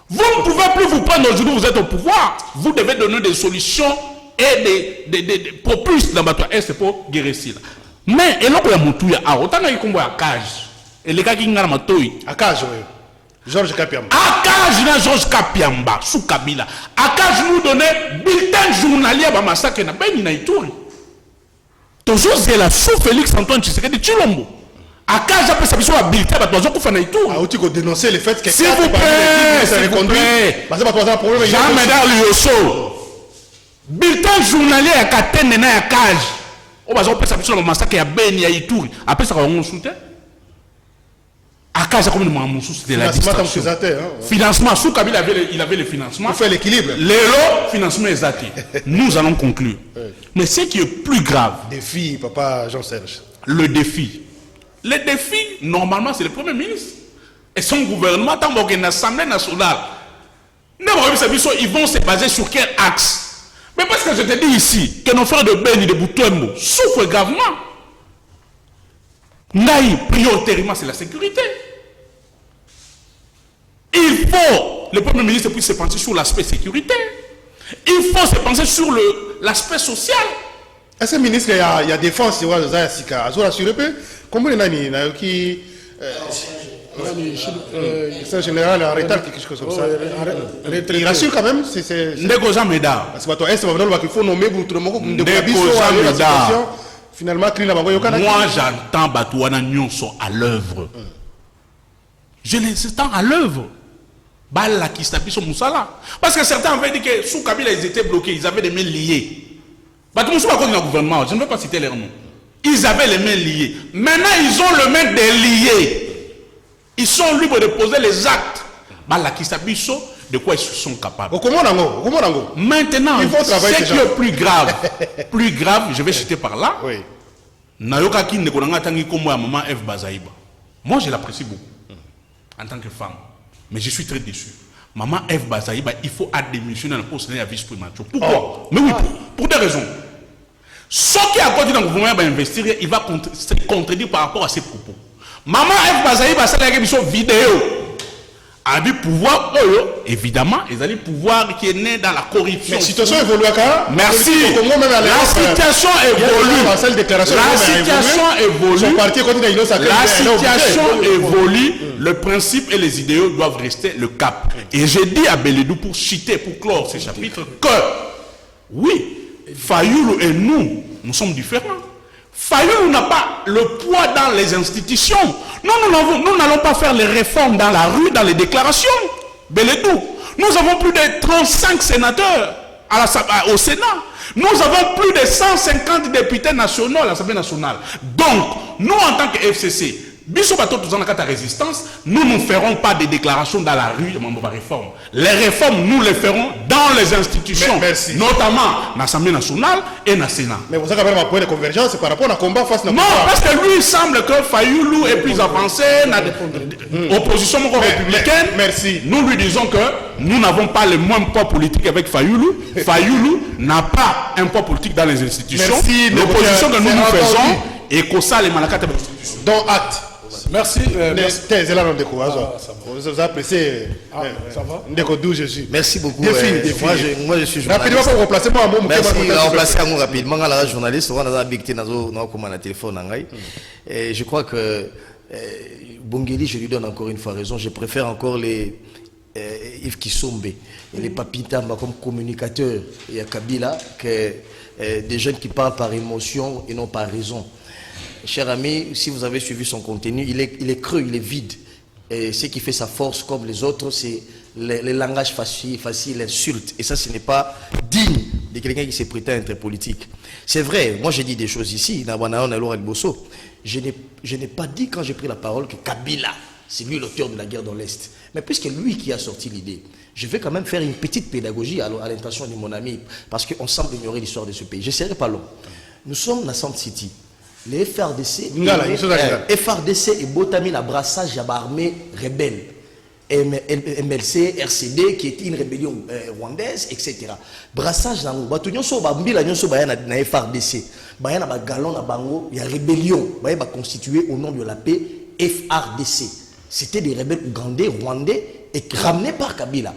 Vous ne pouvez plus vous prendre aujourd'hui, vous êtes au pouvoir. Vous devez donner des solutions et des propulses dans votre Est pour guérir ça. Mais, et là, il y a mon tout, il y a autant qu'il y a cage. Et les gars qui ont un toy. Akage, oui. Georges Kapiamba. Akage, Georges Kapiamba, sous Kabila. Akage nous donnait bulletin journalier à massacre na ben na Ituri. Toujours c'est la sous Félix Antoine Tshisekedi Tshilombo. Akage a fait ça bulletin à toi qu'on na Ituri. Ah, tu dénoncer le fait que s'il vous plaît, Jean Médard Liosso. Bulletin journalier à Katene na Akage. On va faire ça sur le massacre à Ben ya Ituri. Après ça on soutient. Akage a comme une sous de la distraction. Financement, sous Kabila il avait le financement. Pour faire l'équilibre. L'élo, financement exact. Nous allons conclure. Mais ce qui est plus grave. Défi, papa Jean-Serge. Le défi. Le défi, normalement, c'est le Premier ministre. Et son gouvernement, tant qu'il y a une Assemblée nationale, ils vont se baser sur quel axe? Mais parce que je te dis ici, que nos frères de Ben et de Boutembo souffrent gravement. Prioritairement, c'est la sécurité. Il faut, le Premier ministre puisse se pencher sur l'aspect sécurité. Il faut se pencher sur l'aspect social. Est-ce que le ministre, il y a défense, il y a Zayasika, comment il y a qui c'est un général en retard, quelque chose comme ça. Il rassure quand même. C'est Ndeko Médard. Il faut nommer finalement, moi j'entends Batouana Nyonso à l'œuvre. Je les entends à l'œuvre. Bala qui s'appuie Moussala. Parce que certains avaient dit que sous Kabila ils étaient bloqués, ils avaient des mains liées. Batouana a connu le gouvernement, je ne veux pas citer leur nom. Ils avaient les mains liées. Maintenant ils ont le main délié. Ils sont libres de poser les actes. Bala qui s'appuie de quoi ils sont capables. Maintenant, ce qui est plus grave, je vais citer par là. Oui. Maman Eve Bazaïba. Moi, je l'apprécie beaucoup en tant que femme. Mais je suis très déçu. Maman Eve Bazaïba, il faut démissionner dans le poste de vice-primature. Pourquoi? Mais oui, pour des raisons. Ce qui a continué dans le gouvernement va investir, il va se contredire par rapport à ses propos. Maman Eve Bazaïba, c'est la émission vidéo. A du pouvoir, évidemment, ils ont le pouvoir qui est né dans la corruption. Mais la situation évolue quand même. Merci. La situation évolue. La situation évolue. Le principe et les idéaux doivent rester le cap. Et j'ai dit à Beledou pour citer, pour clore ce chapitre, que oui, Fayoulou et nous sommes différents. Fayoulou n'a pas le poids dans les institutions. Nous n'allons pas faire les réformes dans la rue, dans les déclarations. Beledou. Nous avons plus de 35 sénateurs au Sénat. Nous avons plus de 150 députés nationaux à l'Assemblée nationale. Donc, nous en tant que FCC, résistance, nous ne ferons pas des déclarations dans la rue de la réforme. Les réformes, nous les ferons dans les institutions, notamment l'Assemblée nationale et le Sénat. Mais vous avez quand même un point de convergence par rapport au combat face à non, parce que lui, il semble que Fayoulou est plus avancé, opposition républicaine. Merci. Nous lui disons que nous n'avons pas le même poids politique avec Fayoulou. Fayoulou n'a pas un poids politique dans les institutions. L'opposition que nous faisons est que ça, les malakata. Donc, acte. Merci. Vous appréciez. Ça va? D'où je suis. Merci beaucoup. Moi, je suis journaliste. Rapidement, pour remplacer moi. Merci, remplacer à moi rapidement. La journaliste, on a big téléphone. Et je crois que Bongeli, je lui donne encore une fois raison. Je préfère encore les Yves Kissombe et les Papitamba comme communicateurs et à Kabila que des jeunes qui parlent par émotion et non par raison. Cher ami, si vous avez suivi son contenu, il est creux, il est vide. Et ce qui fait sa force comme les autres, c'est le langage facile, l'insulte. Et ça, ce n'est pas digne de quelqu'un qui s'est prêté à être politique. C'est vrai, moi j'ai dit des choses ici, je n'ai pas dit quand j'ai pris la parole que Kabila, c'est lui l'auteur de la guerre dans l'Est. Mais puisque lui qui a sorti l'idée, je vais quand même faire une petite pédagogie à l'intention de mon ami, parce qu'on semble ignorer l'histoire de ce pays. Je ne serai pas long. Nous sommes dans Sand City. Les FRDC et Botami, la brassage à l'armée rebelle, MLC, RCD, qui était une rébellion rwandaise, etc. Brassage dans le bateau, nous sommes na FRDC, il y a un galon il y a rébellion, constitué au nom de la paix FRDC. C'était des rebelles ougandais, rwandais, et ramenés par Kabila.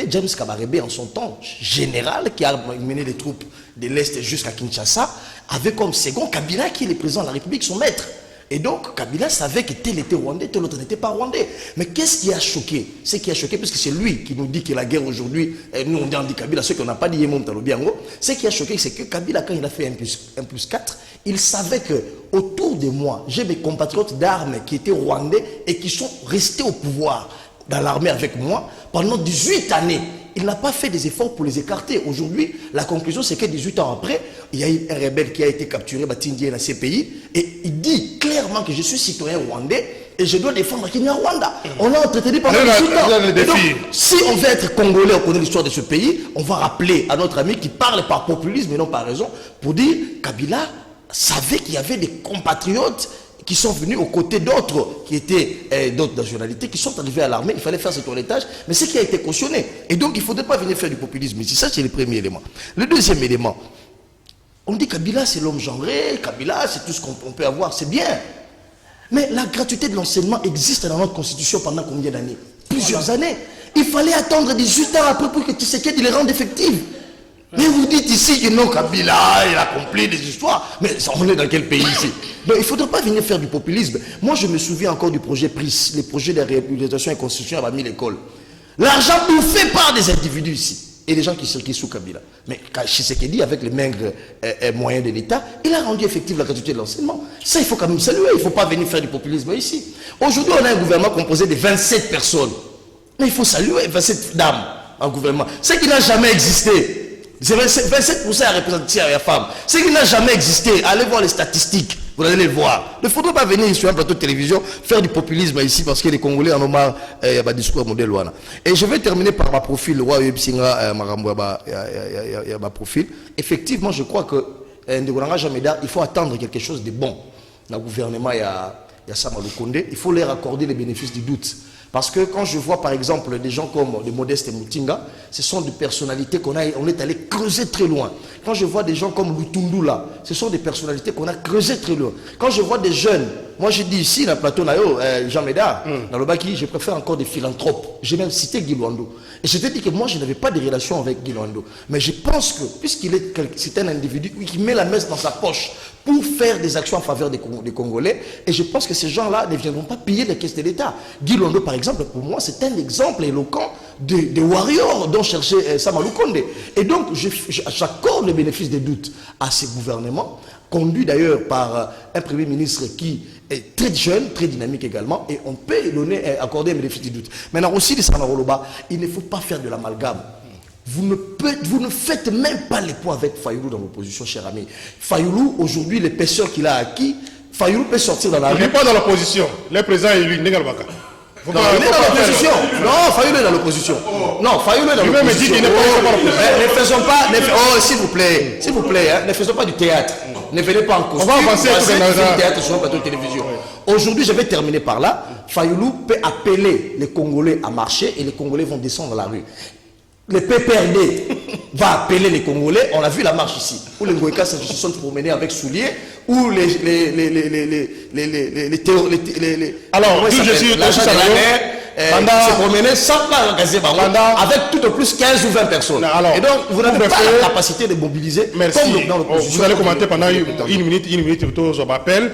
James Kabarebe, en son temps, général, qui a mené les troupes de l'Est jusqu'à Kinshasa, avait comme second Kabila, qui est le président de la République, son maître. Et donc, Kabila savait que tel était rwandais, tel autre n'était pas rwandais. Mais qu'est-ce qui a choqué? Ce qui a choqué, parce que c'est lui qui nous dit que la guerre aujourd'hui, nous on dit Kabila, ceux qu'on n'a pas dit Yemom Talobiango, ce qui a choqué, c'est que Kabila, quand il a fait 1+4, il savait que autour de moi, j'ai mes compatriotes d'armes qui étaient rwandais et qui sont restés au pouvoir dans l'armée avec moi pendant 18 années. Il n'a pas fait des efforts pour les écarter. Aujourd'hui, la conclusion, c'est que 18 ans après, il y a eu un rebelle qui a été capturé, Batindi, dans ces pays, et il dit clairement que je suis citoyen rwandais et je dois défendre Kenya Rwanda. On l'a entretenu pendant 18 ans. Donc, si on veut être congolais, on connaît l'histoire de ce pays, on va rappeler à notre ami qui parle par populisme et non par raison, pour dire Kabila savait qu'il y avait des compatriotes qui sont venus aux côtés d'autres qui étaient d'autres nationalités, qui sont arrivés à l'armée. Il fallait faire ce toilettage, mais ce qui a été cautionné. Et donc, il ne faudrait pas venir faire du populisme ici. Ça, c'est le premier élément. Le deuxième élément, on dit Kabila, c'est l'homme genré, Kabila, c'est tout ce qu'on peut avoir, c'est bien. Mais la gratuité de l'enseignement existe dans notre constitution pendant combien d'années? Plusieurs années. Il fallait attendre 18 ans après pour que Tshisekedi les rende effectives. Mais vous dites ici que non, Kabila, il a accompli des histoires. Mais on est dans quel pays ici? Donc il ne faudrait pas venir faire du populisme. Moi, je me souviens encore du projet PRIS, le projet de réhabilitation et construction à 1000 écoles. L'argent bouffé par des individus ici. Et des gens qui circulent sous Kabila. Mais Tshisekedi, avec les maigres moyens de l'État, il a rendu effective la gratuité de l'enseignement. Ça, il faut quand même saluer. Il ne faut pas venir faire du populisme ici. Aujourd'hui, on a un gouvernement composé de 27 personnes. Mais il faut saluer 27 dames en gouvernement. Ce qui n'a jamais existé. C'est 27% à représenter à la femme. Ce qui n'a jamais existé. Allez voir les statistiques. Vous allez les voir. Il ne faudrait pas venir sur un plateau de télévision faire du populisme ici parce que les Congolais en ont marre. Il y a un discours modèle. Et je vais terminer par ma profil. Le roi Yebsinga, ma profil. Effectivement, je crois que il faut attendre quelque chose de bon. Le gouvernement, il y a Samalou Kondé. Il faut leur accorder les bénéfices du doute. Parce que quand je vois par exemple des gens comme les Modeste Moutinga, ce sont des personnalités on est allé creuser très loin. Quand je vois des gens comme Lutundula, ce sont des personnalités qu'on a creusé très loin. Quand je vois des jeunes, moi j'ai dit ici, dans le plateau, Jean Médard, dans le Baki, je préfère encore des philanthropes. J'ai même cité Guy Luando. Et je t'ai dit que moi je n'avais pas de relation avec Guy Luando. Mais je pense que, c'est un individu qui met la messe dans sa poche pour faire des actions en faveur des Congolais, et je pense que ces gens-là ne viendront pas piller les caisses de l'État. Guy Luando, par exemple, pour moi, c'est un exemple éloquent des warriors dont cherchait Samalou Condé. Et donc, j'accorde le bénéfice des doutes à ces gouvernements, conduit d'ailleurs par un Premier ministre qui est très jeune, très dynamique également, et on peut accorder un bénéfice des doutes. Maintenant aussi, les Sanaroloba, il ne faut pas faire de l'amalgame. Vous ne faites même pas les points avec Fayoulou dans l'opposition, cher ami. Fayoulou, aujourd'hui, l'épaisseur qu'il a acquis, Fayoulou peut sortir dans la rue. Il n'est pas dans l'opposition. Le président est élu, Négalbaka. Non, il est dans l'opposition. Non, Fayoulou est dans l'opposition. Non, Fayoulou est dans l'opposition. Lui-même dit qu'il n'est pas dans l'opposition. Ne faisons pas... Oh, s'il vous plaît, hein, ne faisons pas du théâtre. Ne venez pas en costume. On va avancer sur le théâtre sur un plateau de télévision. Aujourd'hui, je vais terminer par là. Fayoulou peut appeler les Congolais à marcher et les Congolais vont descendre dans la rue. Le PPRD va appeler les Congolais, on a vu la marche ici, où les Ngoïkas se sont promenés avec souliers, où alors, je suis se promenaient sans pas avec tout au plus 15 ou 20 personnes. Alors, et donc, vous n'avez pas la capacité de mobiliser. Merci. Comme dans l'opposition. Vous allez commenter pendant une minute, plutôt, je m'appelle.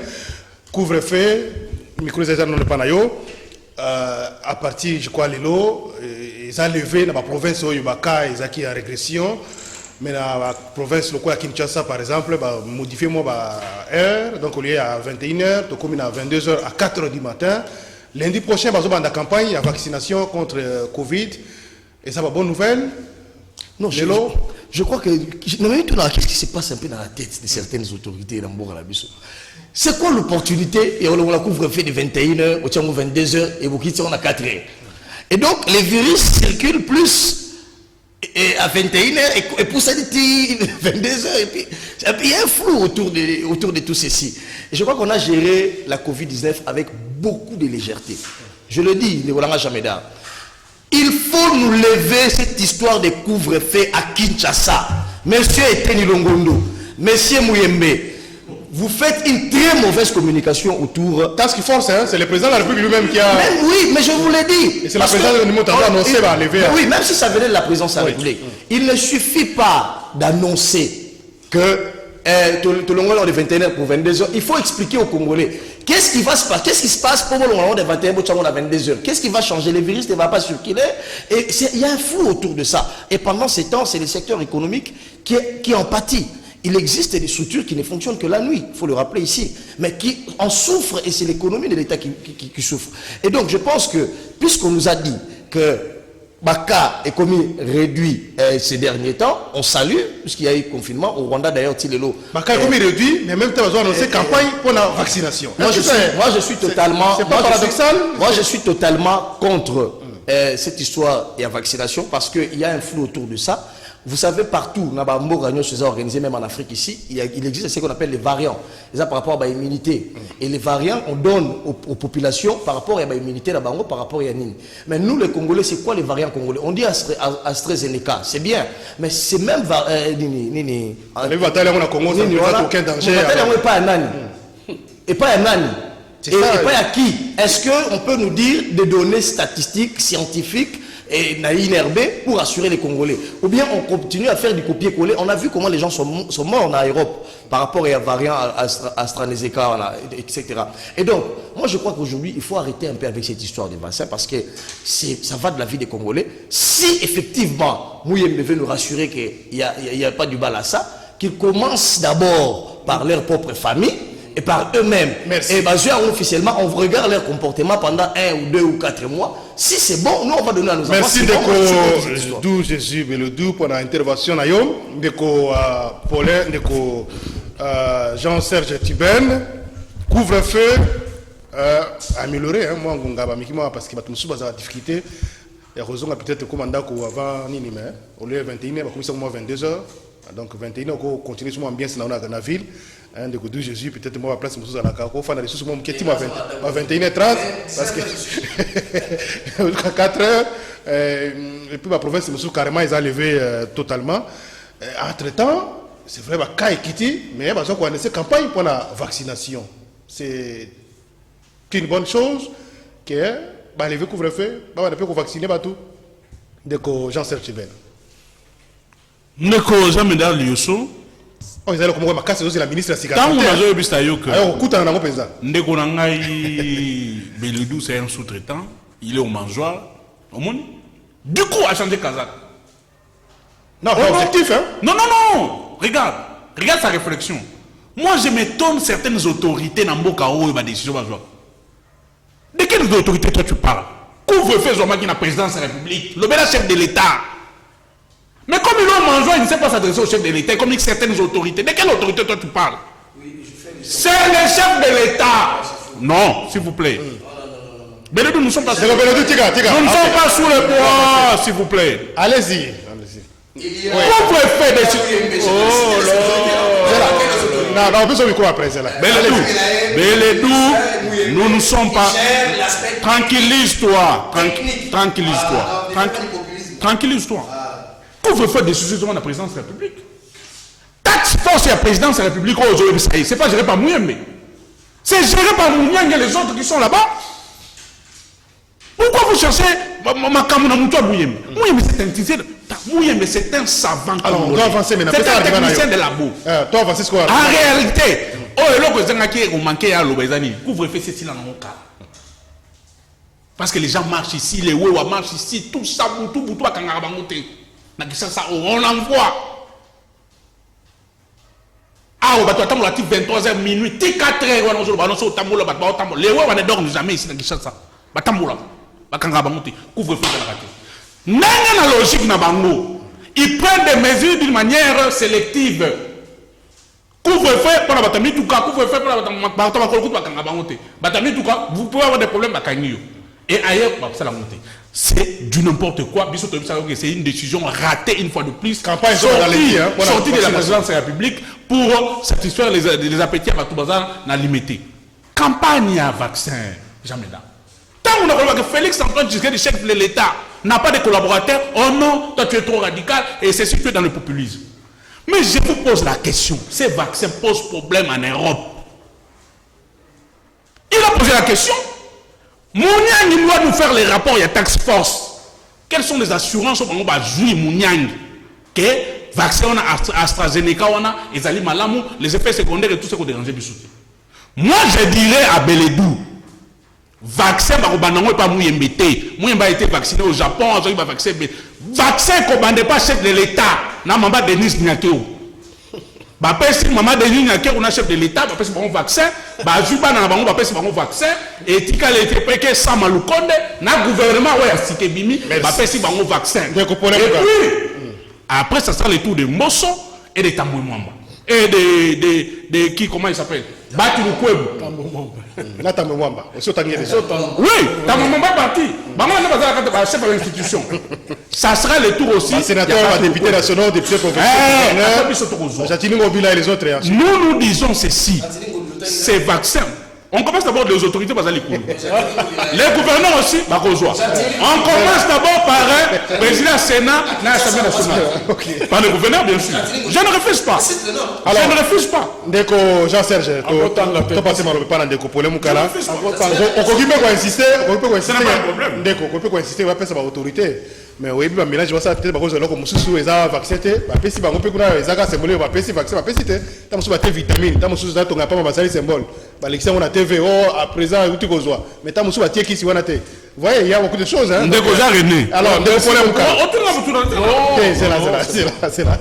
Couvre-feu, micro non pas à partir, je crois, Lelo, ils ont levé dans la province où Yubaka, ils ont acquis en régression. Mais dans la province locale à Kinshasa, par exemple, modifier moi heure, donc au lieu à 21h, donc comme à 22h à 4h du matin. Lundi prochain, on va la campagne à vaccination contre Covid. Et ça va bonne nouvelle. Non, je crois que. Qu'est-ce qui se passe un peu dans la tête de certaines autorités dans Bora-Labiso? C'est quoi l'opportunité? Et on la couvre-feu de 21h, au 22h, et vous quittez on a 4h. Et donc, les virus circulent plus à 21h, et pour ça, 22h, et puis il y a un flou autour de tout ceci. Et je crois qu'on a géré la Covid-19 avec beaucoup de légèreté. Je le dis, ne voilà jamais d'art. Il faut nous lever cette histoire de couvre-feu à Kinshasa. Monsieur Eteni Longondo, Monsieur Mouyembe, vous faites une très mauvaise communication autour. Task Force, hein, c'est le président de la République lui-même qui a... Même, oui, mais je vous l'ai dit. Et c'est la présidence de l'Union qui a annoncé va lever. Oui, même si ça venait de la présidence de la République. Il ne suffit pas d'annoncer que tout le monde est de 21h pour 22h. Il faut expliquer aux Congolais qu'est-ce qui va se passer, qu'est-ce qui se passe pour le moment de 21h pour 22h. Qu'est-ce qui va changer? Le virus ne va pas circuler. Et il y a un flou autour de ça. Et pendant ces temps, c'est le secteur économique qui en pâtit. Il existe des structures qui ne fonctionnent que la nuit, il faut le rappeler ici, mais qui en souffrent et c'est l'économie de l'État qui souffre. Et donc je pense que, puisqu'on nous a dit que Baka est commis réduit ces derniers temps, on salue, puisqu'il y a eu confinement, au Rwanda d'ailleurs, Tilelo. Baka est commis réduit, mais en même temps, ils ont annoncé campagne pour la vaccination. Moi je suis totalement... C'est pas paradoxal? Moi je suis totalement contre cette histoire et la vaccination parce qu'il y a un flou autour de ça. Vous savez, partout, organisé même en Afrique ici, il existe ce qu'on appelle les variants. Et ça par rapport à l'immunité. Et les variants, on donne aux populations par rapport à l'immunité, par rapport à Nini. Mais nous, les Congolais, c'est quoi les variants congolais? On dit AstraZeneca, c'est bien. Mais c'est même... Nini. Les batailles, on a Congo, ça ne présente aucun danger. Pas un nani. Et pas un nani. Et pas à qui? Est-ce qu'on peut nous dire des données statistiques, scientifiques et inerbé pour assurer les Congolais? Ou bien on continue à faire du copier-coller? On a vu comment les gens sont morts en Europe par rapport à variant AstraZeneca, etc. Et donc, moi je crois qu'aujourd'hui, il faut arrêter un peu avec cette histoire des vaccins parce que ça va de la vie des Congolais. Si effectivement, Mouyembe veut nous rassurer qu'il n'y a pas du mal à ça, qu'ils commencent d'abord par leur propre famille, et par eux-mêmes. Et officiellement, on regarde leur comportement pendant 1 ou 2 ou 4 mois. Si c'est bon, nous on va donner à nos enfants. Merci Deko Dou Jésus Belodou pour l'intervention. Deko Paulin, Deko Jean-Serge Tiben, couvre-feu amélioré. Moi, parce que je suis dans la difficulté. Et heureusement, peut-être que avant Nini, au lieu de 21h, on commence à 22h. Donc 21h, on continue sur bien dans la ville. De Godou Jésus, peut-être moi, à la place de la Kako, on a des choses qui à 21h30, parce que 4h, et puis ma province, carrément, ils ont levé totalement. Entre-temps, c'est vrai, Ka et Kiti, mais ils ont commencé campagne pour la vaccination. C'est une bonne chose que les couvre-feu, on peut vacciner tout. De Jean-Serge Tiben. Neko Jameda Lioso. Oh, ils allaient comme ma casse, c'est la ministre de la Sécurité. Tant que j'ai vu ça, alors, écoute, on a un président. Ndeko Nangai Beludou, c'est un sous-traitant. Il est au mangeoire. Au monde. Du coup, a changé Kazakh. Non, c'est objectif, hein. Non, non, non. Regarde sa réflexion. Moi, je m'étonne certaines autorités dans Mbokao et ma décision. De quelles autorités toi tu parles? Couvre-feu, Zoma qui est la présidence de la République. Le bel chef de l'État. Mais comme il a mangé, il ne sait pas s'adresser au chef de l'État, comme certaines autorités. De quelle autorité toi tu parles? C'est le chef de l'État. Non, s'il vous plaît. Beledou, nous ne sommes pas sous le poids, s'il vous plaît. Allez-y. Couvre-feu de... Oh là. Non, on peut se micro après, c'est là. Beledou, nous ne sommes pas... Tranquillise-toi. Tranquillise-toi. Tranquillise-toi. Couvre-feu de décision de la présidence de la République. Taxe force et la présidence de la République, c'est pas géré par Mouyembe. C'est géré par Mouniang et les autres qui sont là-bas. Pourquoi vous cherchez Makamuna Moutoua Mouyembe? Mouyembe, c'est un savant. Alors, on doit avancer maintenant. C'est un technicien de labo. Toi, avancer ce qu'on a. En réalité, couvre-feu, c'est si là dans mon cas. Parce que les gens marchent ici, les Wewa marchent ici, tout ça, tout à Kangarabangote. On l'envoie. Ah, on va attendre 23h minuit, 4h, les Wewa ne dorment jamais ici dans Kinshasa. Couvre-feu de la raté. N'a la logique na bango. Ils prennent des mesures d'une manière sélective. Couvre-feu pour la batami tout cas, couvre-feu pour la batami tout cas, vous pouvez avoir des problèmes à et ailleurs, c'est du n'importe quoi. C'est une décision ratée une fois de plus. Campagne sortie de la présidence de la République pour satisfaire les appétits à Batoubazar n'a limité. Campagne à vaccin, jamais là. Tant qu'on a que Félix Antoine Tshisekedi, chef de l'État, n'a pas de collaborateurs, oh non, toi tu es trop radical et c'est situé dans le populisme. Mais je vous pose la question, ces vaccins posent problème en Europe. Il a posé la question. Mouniang, il doit nous faire les rapports, il y a tax force. Quelles sont les assurances qu'on va jouer Mouniang? Que vaccin on a AstraZeneca, on a Ezali Malamu, les effets secondaires et tout ce qu'on dérange Bissouti. Moi je dirais à Beledou, vaccin n'est pas Mouyembe. Mouyembe a été vacciné au Japon, il va vacciner. Vaccin qu'on ne pas chef de l'État, n'a pas Denis Nyakeo. Si maman Denis Nyakeo, on a chef de l'État, c'est un vaccin. Juba n'a pas un vaccin. Et Tika a été péqué sans Maloukonde, n'a gouvernement, ouais, Sikebimi, c'est un vaccin. Et puis, après, ça sera le tour de Mosso et de Tamouemamba. Et de qui, comment il s'appelle? Bati Lukwebo. Là, Tamouemamba. Oui, Tamouemamba parti. Maman n'a pas chef de l'institution. Ça sera le tour aussi. Sénateur, député national, député professionnel. Et les autres. Nous disons ceci. Ces vaccins. On commence d'abord des autorités basales. Les gouverneurs aussi, on commence d'abord par un président Sénat dans l'Assemblée nationale. Par le gouverneur, bien sûr. Je ne refuse pas. Je ne refuse pas. Ndeko Jean-Serge, tu passes par le pan Ndeko pour le Moukala. On peut insister. Ndeko, on peut insister, on va faire ça par autorité. Mais oui, le mélange, ça peut-être parce que l'on commence sous les vaccinés. Si on peut qu'on a les agas symboles, on va passer vaccin, on va passer. T'as mon sous des vitamines, t'as mon sous ton pas ma basali symbole. L'élection on a TVO à présent où tu vois. Mais t'as mon sous qui qui si on a été. Vous voyez, il y a beaucoup de choses. Hein. Déjà René. Alors, Ndeko Polé Moukala. C'est là.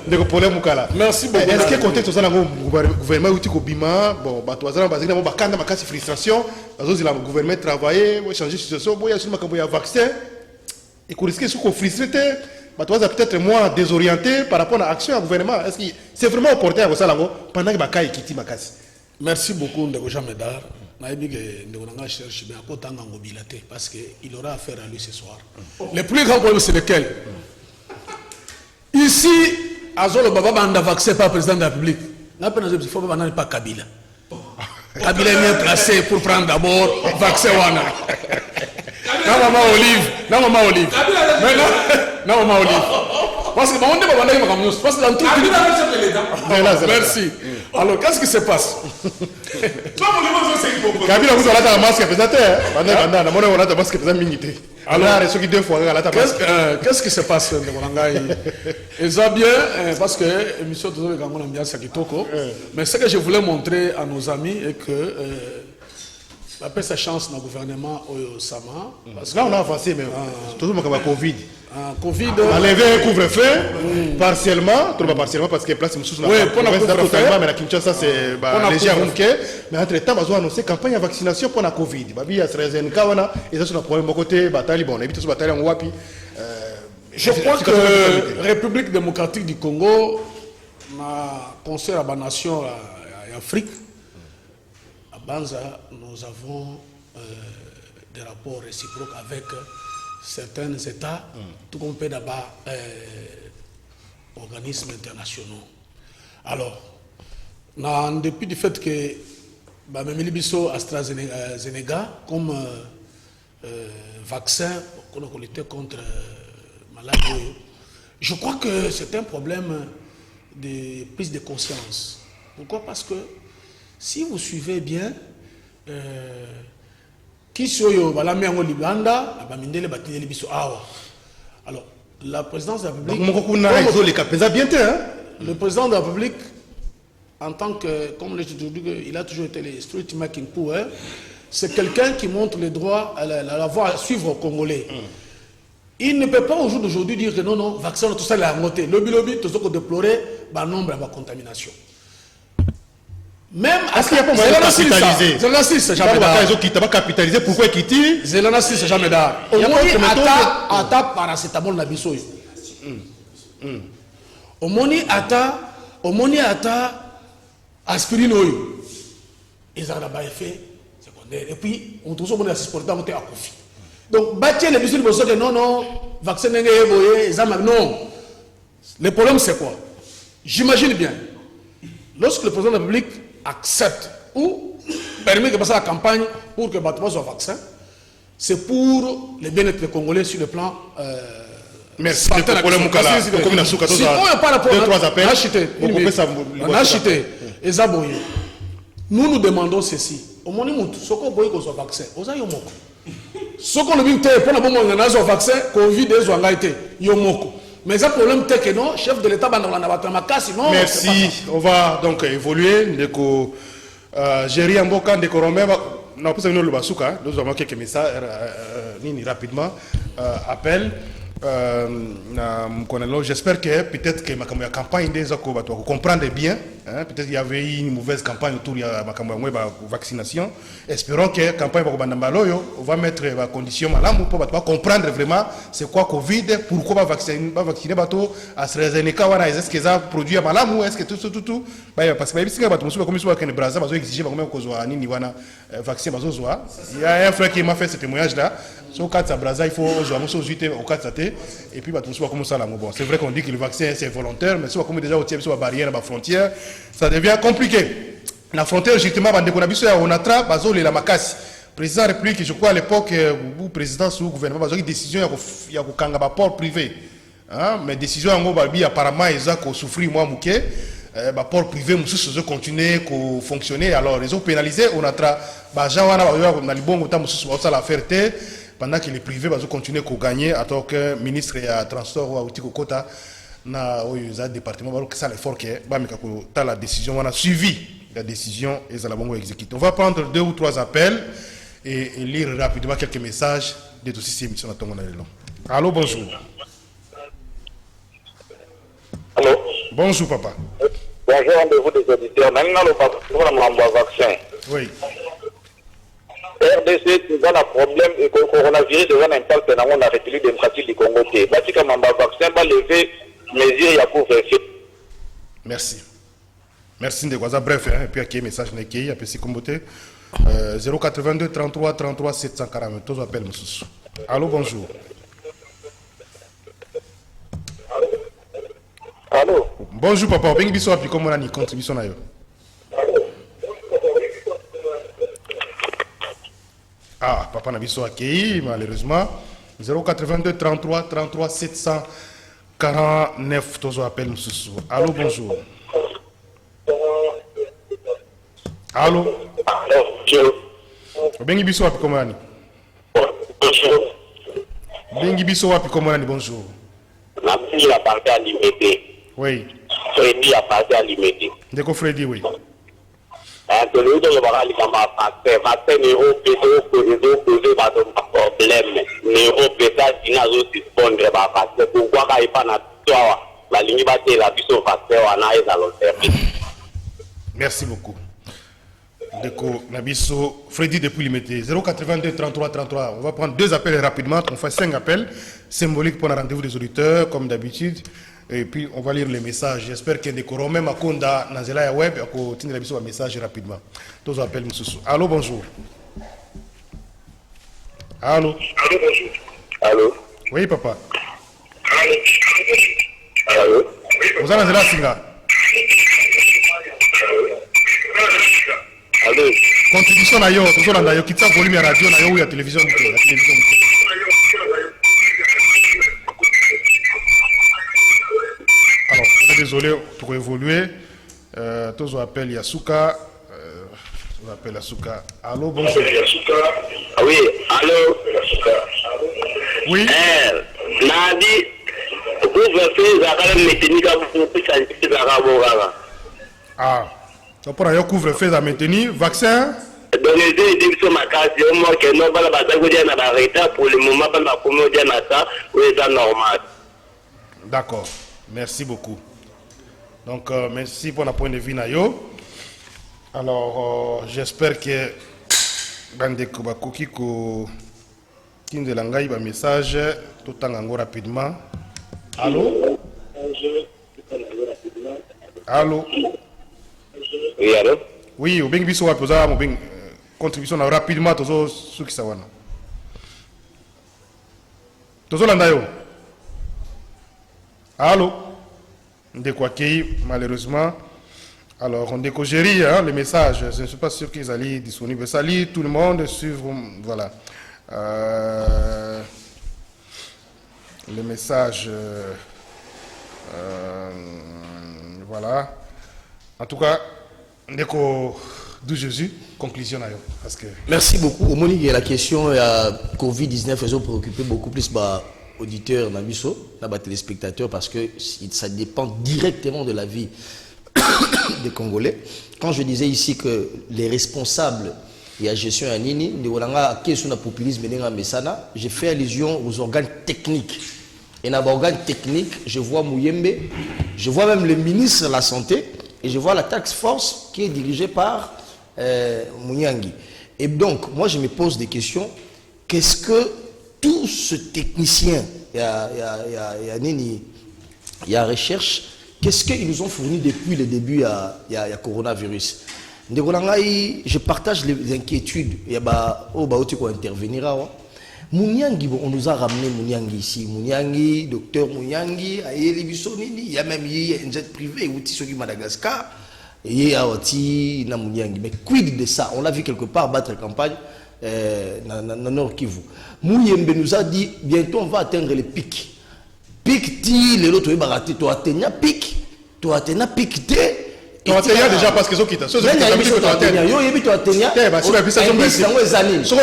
Ndeko Polé Moukala. Merci beaucoup. Est-ce que le contexte au sein du gouvernement où tu bima, bon, bah toi, ça va basé dans ma casse frustration. Parce que le gouvernement travailler, changer de situation, il y a seulement quand il y a vaccin. Et qu'on risque de se frustrer, peut-être moins désorienté par rapport à l'action du gouvernement. Est-ce que c'est vraiment opportun à ça pendant que Bakaï quitte ma casse? Merci beaucoup, Ndeko Jean Médard. Cherche parce qu'il aura affaire à lui ce soir. Le plus grand problème, c'est lequel? Ici, Azolo Baba Banda vaccin par le président de la République. Il faut pas Kabila. Kabila est bien placé pour prendre d'abord le vaccin. Non, maman Olive. Non, maman Olive. Parce que dans tout merci. Alors, qu'est-ce qui se passe? Kabila vous avez un masque présentateur. Alors, qu'est-ce qui se passe? Ils ont bien, parce que l'émission de l'ambiance à Kitoko. Mais ce que je voulais montrer à nos amis est que Après sa chance dans le gouvernement au Sama. Parce Là, on a avancé, mais toujours comme la Covid. Covid. On a levé un couvre-feu, partiellement, tout le monde partiellement, parce que place Moussous n'a pour la totalement, mais la Kinshasa, c'est léger. Mais entre-temps, on a annoncé campagne de vaccination pour la Covid. Il y a AstraZeneca, et ça, c'est un problème de côté, bataille, bon, on évite ce bataille en Wapi. Je crois que la République démocratique du Congo, ma conseil à la nation et Afrique, à Banza, nous avons des rapports réciproques avec certains États, tout comme peut d'abord organismes internationaux. Alors, en dépit du fait que Mameli Bisso AstraZeneca comme vaccin pour lutter contre maladie, je crois que c'est un problème de prise de conscience. Pourquoi? Parce que si vous suivez bien, alors, la présidence de la République. Le président de la République, en tant que, comme je l'ai dit, il a toujours été le street making pour eux, c'est quelqu'un qui montre le droit, la voie à suivre aux Congolais. Il ne peut pas au jour d'aujourd'hui dire que non, vaccin, tout ça, il a monté. Le lobby, tout ce qu'on déplorait, le nombre de contamination. Même est-ce qu'il n'y a pas moyen de capitaliser? C'est jamais d'art. Capitaliser, pourquoi quitter? Zelensky, c'est jamais d'art. Au moins, ata paracétamol na biso. Au moins, ata aspirine. Ils ont là-bas effet secondaire. Et puis, on trouve que les sportifs ont été à Kofi. Donc, bâtir les bisous, que non, vaccin n'est pas non. Le problème, c'est quoi? J'imagine bien, lorsque le président de la République accepte ou permet de passer la campagne pour que Batouba soit vaccin, c'est pour le bien-être des Congolais sur le plan. Merci. Si on a acheté. Nous demandons ceci. Au moins, ce qu'on veut qu'on soit vaccin, ce qu'on a vu pour le vaccin, Covid est été. Mais ça problème c'est que non, chef de l'État sinon. Merci. On va donc évoluer. Géry Amboka de Koromé, non pas le Basuka. Nous avons quelques messages rapidement. Appel. J'espère que peut-être que ma campagne des comprendre bien. Peut-être qu'il y avait une mauvaise campagne autour de la vaccination. Espérons que la campagne va mettre les conditions pour comprendre vraiment c'est quoi Covid, pourquoi vacciner AstraZeneca, est-ce que ça produit à Malamou, est-ce que tout. Parce que il y a un frère qui m'a fait ce témoignage là. Sur Braza, il faut au 4 et puis c'est vrai qu'on dit que le vaccin c'est volontaire, mais si on déjà au sur la barrière à la frontière, ça devient compliqué. La frontière, justement, on a la Makassi. Président de la République, je crois à l'époque, ou président sous gouvernement, il y a une décision, il y a un port privé. Mais décision apparemment, ils ont souffert, moi, mouké. Port privé, nous continuer à fonctionner. Alors, ils ont pénalisé, on a pendant que les privés vont continuer à gagner, en tant que ministre et transport ou à Kota, na le département, ça l'effort que la décision, on a suivi la décision et ça l'a exécuté. On va prendre 2 ou 3 appels et lire rapidement quelques messages de toutes ces émissions. Allô, bonjour. Allô. Bonjour, papa. Bonjour, rendez-vous des auditeurs. Maintenant, le vaccin. Oui. RDC, nous avons un problème et le coronavirus devient un impact dans la République démocratique du Congo. Batika Mamba vaccin va lever mesures à couvre-feu. Merci. Merci Ndekwaza. Bref, et puis il y a un message qui est appelé Comboté. 082 33 33 740. Tous appels, monsieur. Allô, bonjour. Allô. Bonjour, papa. Bengi biso api comme on a une contribution là. Ah, papa n'a biso accueilli, malheureusement. 082 33 33 749. Tous appels, monsieur. Allô, bonjour. Allô. Bengi biso api comme on a une. Bengi biso api comme on a une. Bonjour. La fille a parlé à l'immédiat. Oui. Freddy a parlé à l'immédiat. Ndeko Freddy, oui. que le vaccin néo-pété, problème. Néo-pété, il n'a pas suspendre vaccin. Pourquoi il n'y a pas la ligne battée, la puissance vaccin, on a à long terme. Merci beaucoup. Deko Nabiso, Freddy depuis Limité, 082 33 33. On va prendre 2 appels rapidement. On fait 5 appels symboliques pour un rendez-vous des auditeurs, comme d'habitude. Et puis on va lire les messages. J'espère qu'il y a des corons, même à Konda, Nazela et Web, à continuer Nabiso un message rapidement. Tous appels, monsieur. Allô, bonjour. Allô. Allô, bonjour. Allô. Oui, papa. Allô. Vous avez Nazela Singa. Allô. Contribution na yo, toujours na yo, quitte volume à radio na yo ou à télévision. Alors, on est désolé pour évoluer. Tous appellent Yasuka. On appelle Yasuka. Allô, bonjour. Oui, allô. Oui. Nadi, vous faites Zara mécanique à vous pour Zara Bogara. Ah, donc pour un couvre-feu à maintenir, vaccin. Donc les deux sont ma case, au moins que non, pas la bataille à la réta pour le moment, pas la commodité à ça, ou est normal. D'accord, merci beaucoup. Donc, merci pour la point de vue Nayo. Alors, j'espère que Bandeko Bakoki ko Kinde Langai va message tout en ango rapidement. Allô? Allô? Oui, allô? Oui, au bien biso wa posa mo bien contribution na rapidement tozo suki sawana. Tozo landa yo. Allô? Ndeko akei malheureusement. Alors, on décogérie hein, les messages. Je ne suis pas sûr qu'ils allaient disponibles. Salut tout le monde. Suivre, voilà. Les messages. Voilà. En tout cas, Ndeko de Jésus, conclusion. Parce que... Merci beaucoup. Au moment où la question Covid-19 faisait préoccuper beaucoup plus auditeurs, les téléspectateurs, parce que ça dépend directement de la vie des Congolais. Quand je disais ici que les responsables et la gestion à Nini, de populisme, j'ai fait allusion aux organes techniques. Et dans les organes techniques, je vois Mouyembe, je vois même le ministre de la Santé, et je vois la task force qui est dirigée par Mouniangi. Et donc, moi je me pose des questions. Qu'est-ce que tout ce technicien, il y a recherche, qu'est-ce qu'ils nous ont fourni depuis le début il y a coronavirus? Je partage les inquiétudes. Il y a intervenir. Mouniangi, on nous a ramené Mouniangi ici. Mouniangi, docteur Mouniangi, il y a même un jet privé, qui Madagascar, et Mouniangi. Mais quid de ça? On l'a vu quelque part battre campagne dans Nord Kivu. Mouyembe nous a dit bientôt on va atteindre les pics. Pic ti les autres baraté to atteindre pic, to atteindre pic t. Tu as déjà parce que ceux qui t'a. Ceux qui t'a mis to atteindre. Yo yebi to atteindre. Bah si la puissance de Ceux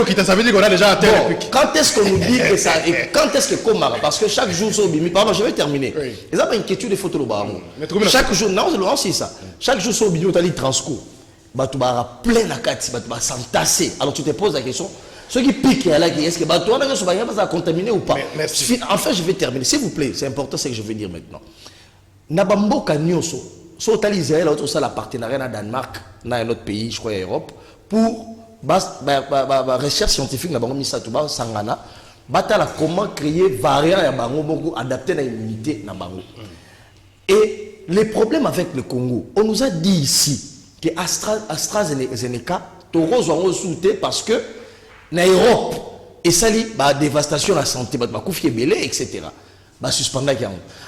qui t'a ça veut dire qu'on a déjà atteint le pic. Quand est-ce qu'on nous dit que ça et quand est-ce que Komara parce que chaque jour so bimi pardon, je vais terminer. Ils ont pas une question de photo le baron. Chaque jour non, c'est ça. Chaque jour so bimi on t'a dit transco. Batu bara plein la carte, batu ba s'entasser. Alors tu te poses la question. Ceux qui piquent, est-ce que Batu va contaminé ou pas? Enfin, je vais terminer. S'il vous plaît, c'est important ce que je vais dire maintenant. Nabambo Kanyoso, Sotal Israël a aussi la partenariat dans Danemark, dans un autre pays, je crois, Europe, pour la recherche scientifique, dans Sangana, comment créer variants adaptés à l'immunité. Et les problèmes avec le Congo, on nous a dit ici que AstraZeneca, parce que en Europe, et ça la dévastation de la santé, etc.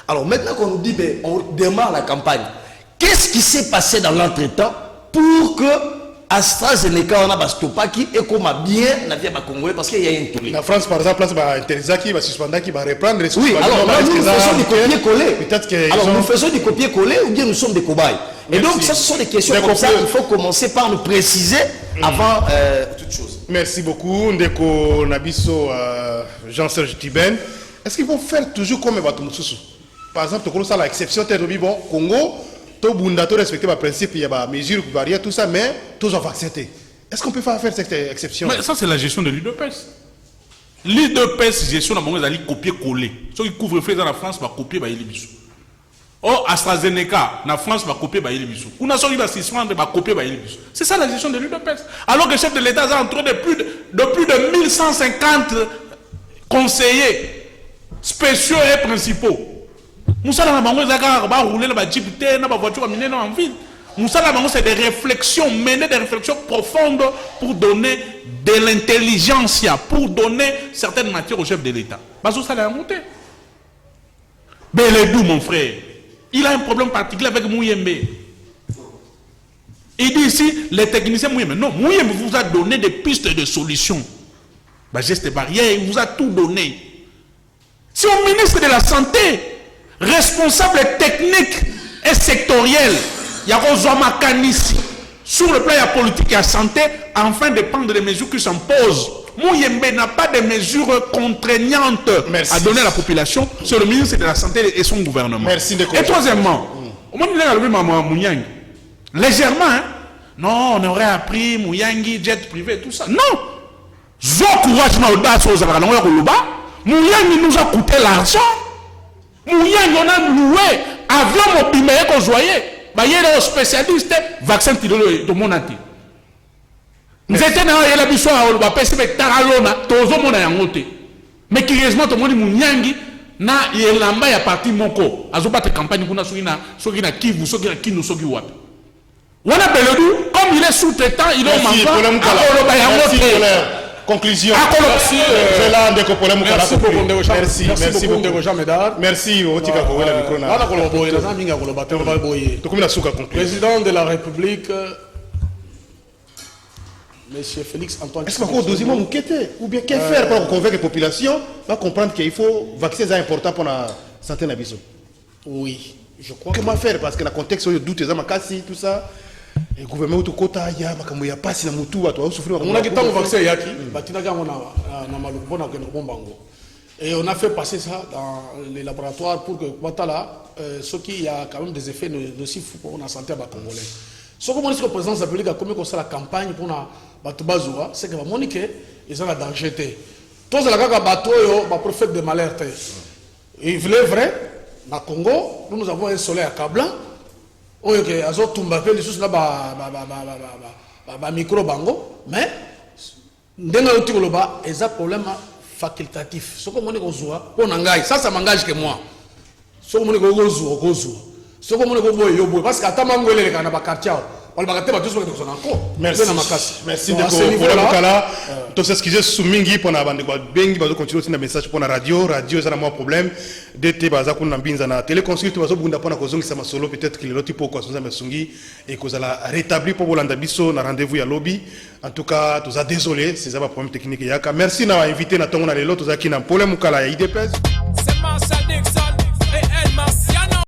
Alors maintenant qu'on nous dit on démarre la campagne, qu'est-ce qui s'est passé dans l'entretemps pour que AstraZeneca on a bastopaki et qu'on a bien la vie congolais parce qu'il y a un tournée. La France par exemple, qui va suspendre, qui va reprendre les. Oui, alors nous faisons du copier-coller. Peut-être que. Alors nous faisons du copier-coller ou bien nous sommes des cobayes. Et donc ça ce sont des questions comme ça. Il faut commencer par nous préciser avant toute chose. Merci beaucoup, Ndeko Nabiso, Jean-Serge Tiben. Est-ce qu'ils vont faire toujours comme Batumoussou? Par exemple, ça l'exception, bon, Congo. tout bunda tout respecter les principes, il y a des mesures barrières tout ça, mais tous ont accepté. Est-ce qu'on peut faire cette exception? Mais ça c'est la gestion de l'UDPS. L'UDPS gestion na bango ezali copier-coller. Ceux qui couvrent les dans la France va copier ba yelibiso. Oh, AstraZeneca, na France, va copier Baïli Bissou. On a sorti l'assistance de copier Baïli Bissou. C'est ça la gestion de l'UDPS. Alors que le chef de l'État a entré de plus de 1150 conseillers spéciaux et principaux. Moussa Lamango, il a roulé la voiture en ville. Moussa Lamango, c'est des réflexions, mener des réflexions profondes pour donner de l'intelligence, pour donner certaines matières au chef de l'État. Bazou, ça l'a monté. Beledou, mon frère. Il a un problème particulier avec Mouyembe. Il dit ici, les techniciens Mouyembe. Non, Mouyembe vous a donné des pistes de solutions. Bah, geste barrière, il vous a tout donné. Si au ministre de la Santé, responsable technique et sectoriel, il y a Rozoma Kanisi, sur le plan de la politique et de la santé, afin de prendre des mesures qui s'imposent. Mouyembe n'a pas de mesures contraignantes à donner à la population sur le ministre de la Santé et son gouvernement. Merci de et troisièmement, légèrement, hein? Non, on aurait appris Mouyangi, jet privé, tout ça. Non! Courage Mouyangi nous a coûté l'argent. Mouyangi, on a loué avion mobile qu'on voyait. Il y a des spécialistes, vaccin de mon anti. Nous étions dans la mission à Olba, mais Taralona, Tozo Mona Yangote. Mais curieusement, tout le monde Mouniangi, na yelamba ya parti moko. Azobate campagne kuna soki na Kivu, soki na Kino, soki wapi. Wana Beledou, comme il est sous-traitant, il est au mandat. Conclusion. Merci beaucoup. Président de la République, Monsieur Félix Antoine. Est-ce qu'on deuxième ou bien qu'est-ce faire pour convaincre la population va comprendre qu'il faut vacciner c'est important pour la santé de biso? Oui, je crois. Comment faire parce que dans le contexte où il y a doute tout ça. Le gouvernement tout kota ya makambo ya pasi na mutu watu wa souffrir. On a quitté le vaccin yaki, batina ga on a maluko na keno bombango. Et on a fait passer ça dans les laboratoires pour que Watala ce qui y a quand même des effets nocifs pour la santé ba congolais. Ce que le président de la République a commis comme ça la campagne pour na batubazoa, c'est que va moniquer ils ont la danger. Tous la kaka bato yo ba prophète de malheur té. Il est vrai na Congo, nous avons un soleil accablant. Oui, ok, azo tumbape les choses là ba micro bango, mais ndenga uti koloba eza problème facultatif. Ce que moni kozwa pour nangai, ça m'engage que moi. Ce que moni kozwa. Ce que moni koboy yo boy parce que ata mangolele kana ba quartier. Merci de Mukala. Tous excusez Soumingi pour la bande bengi bazo continuer aussi un message pour la radio c'est un problème d'été baza kuna mbinza na téléconsulte bazo bunda pour na kozongi sama solo peut-être qu'il est l'autre pour quoi sonza mesungi et que ça la rétablir pour bolanda biso na rendez-vous ya lobby. En tout cas tous a désolé c'est un problème technique yaka. Merci na invité na tongo na lelo tous a ki na problème Mukala ya IDPS.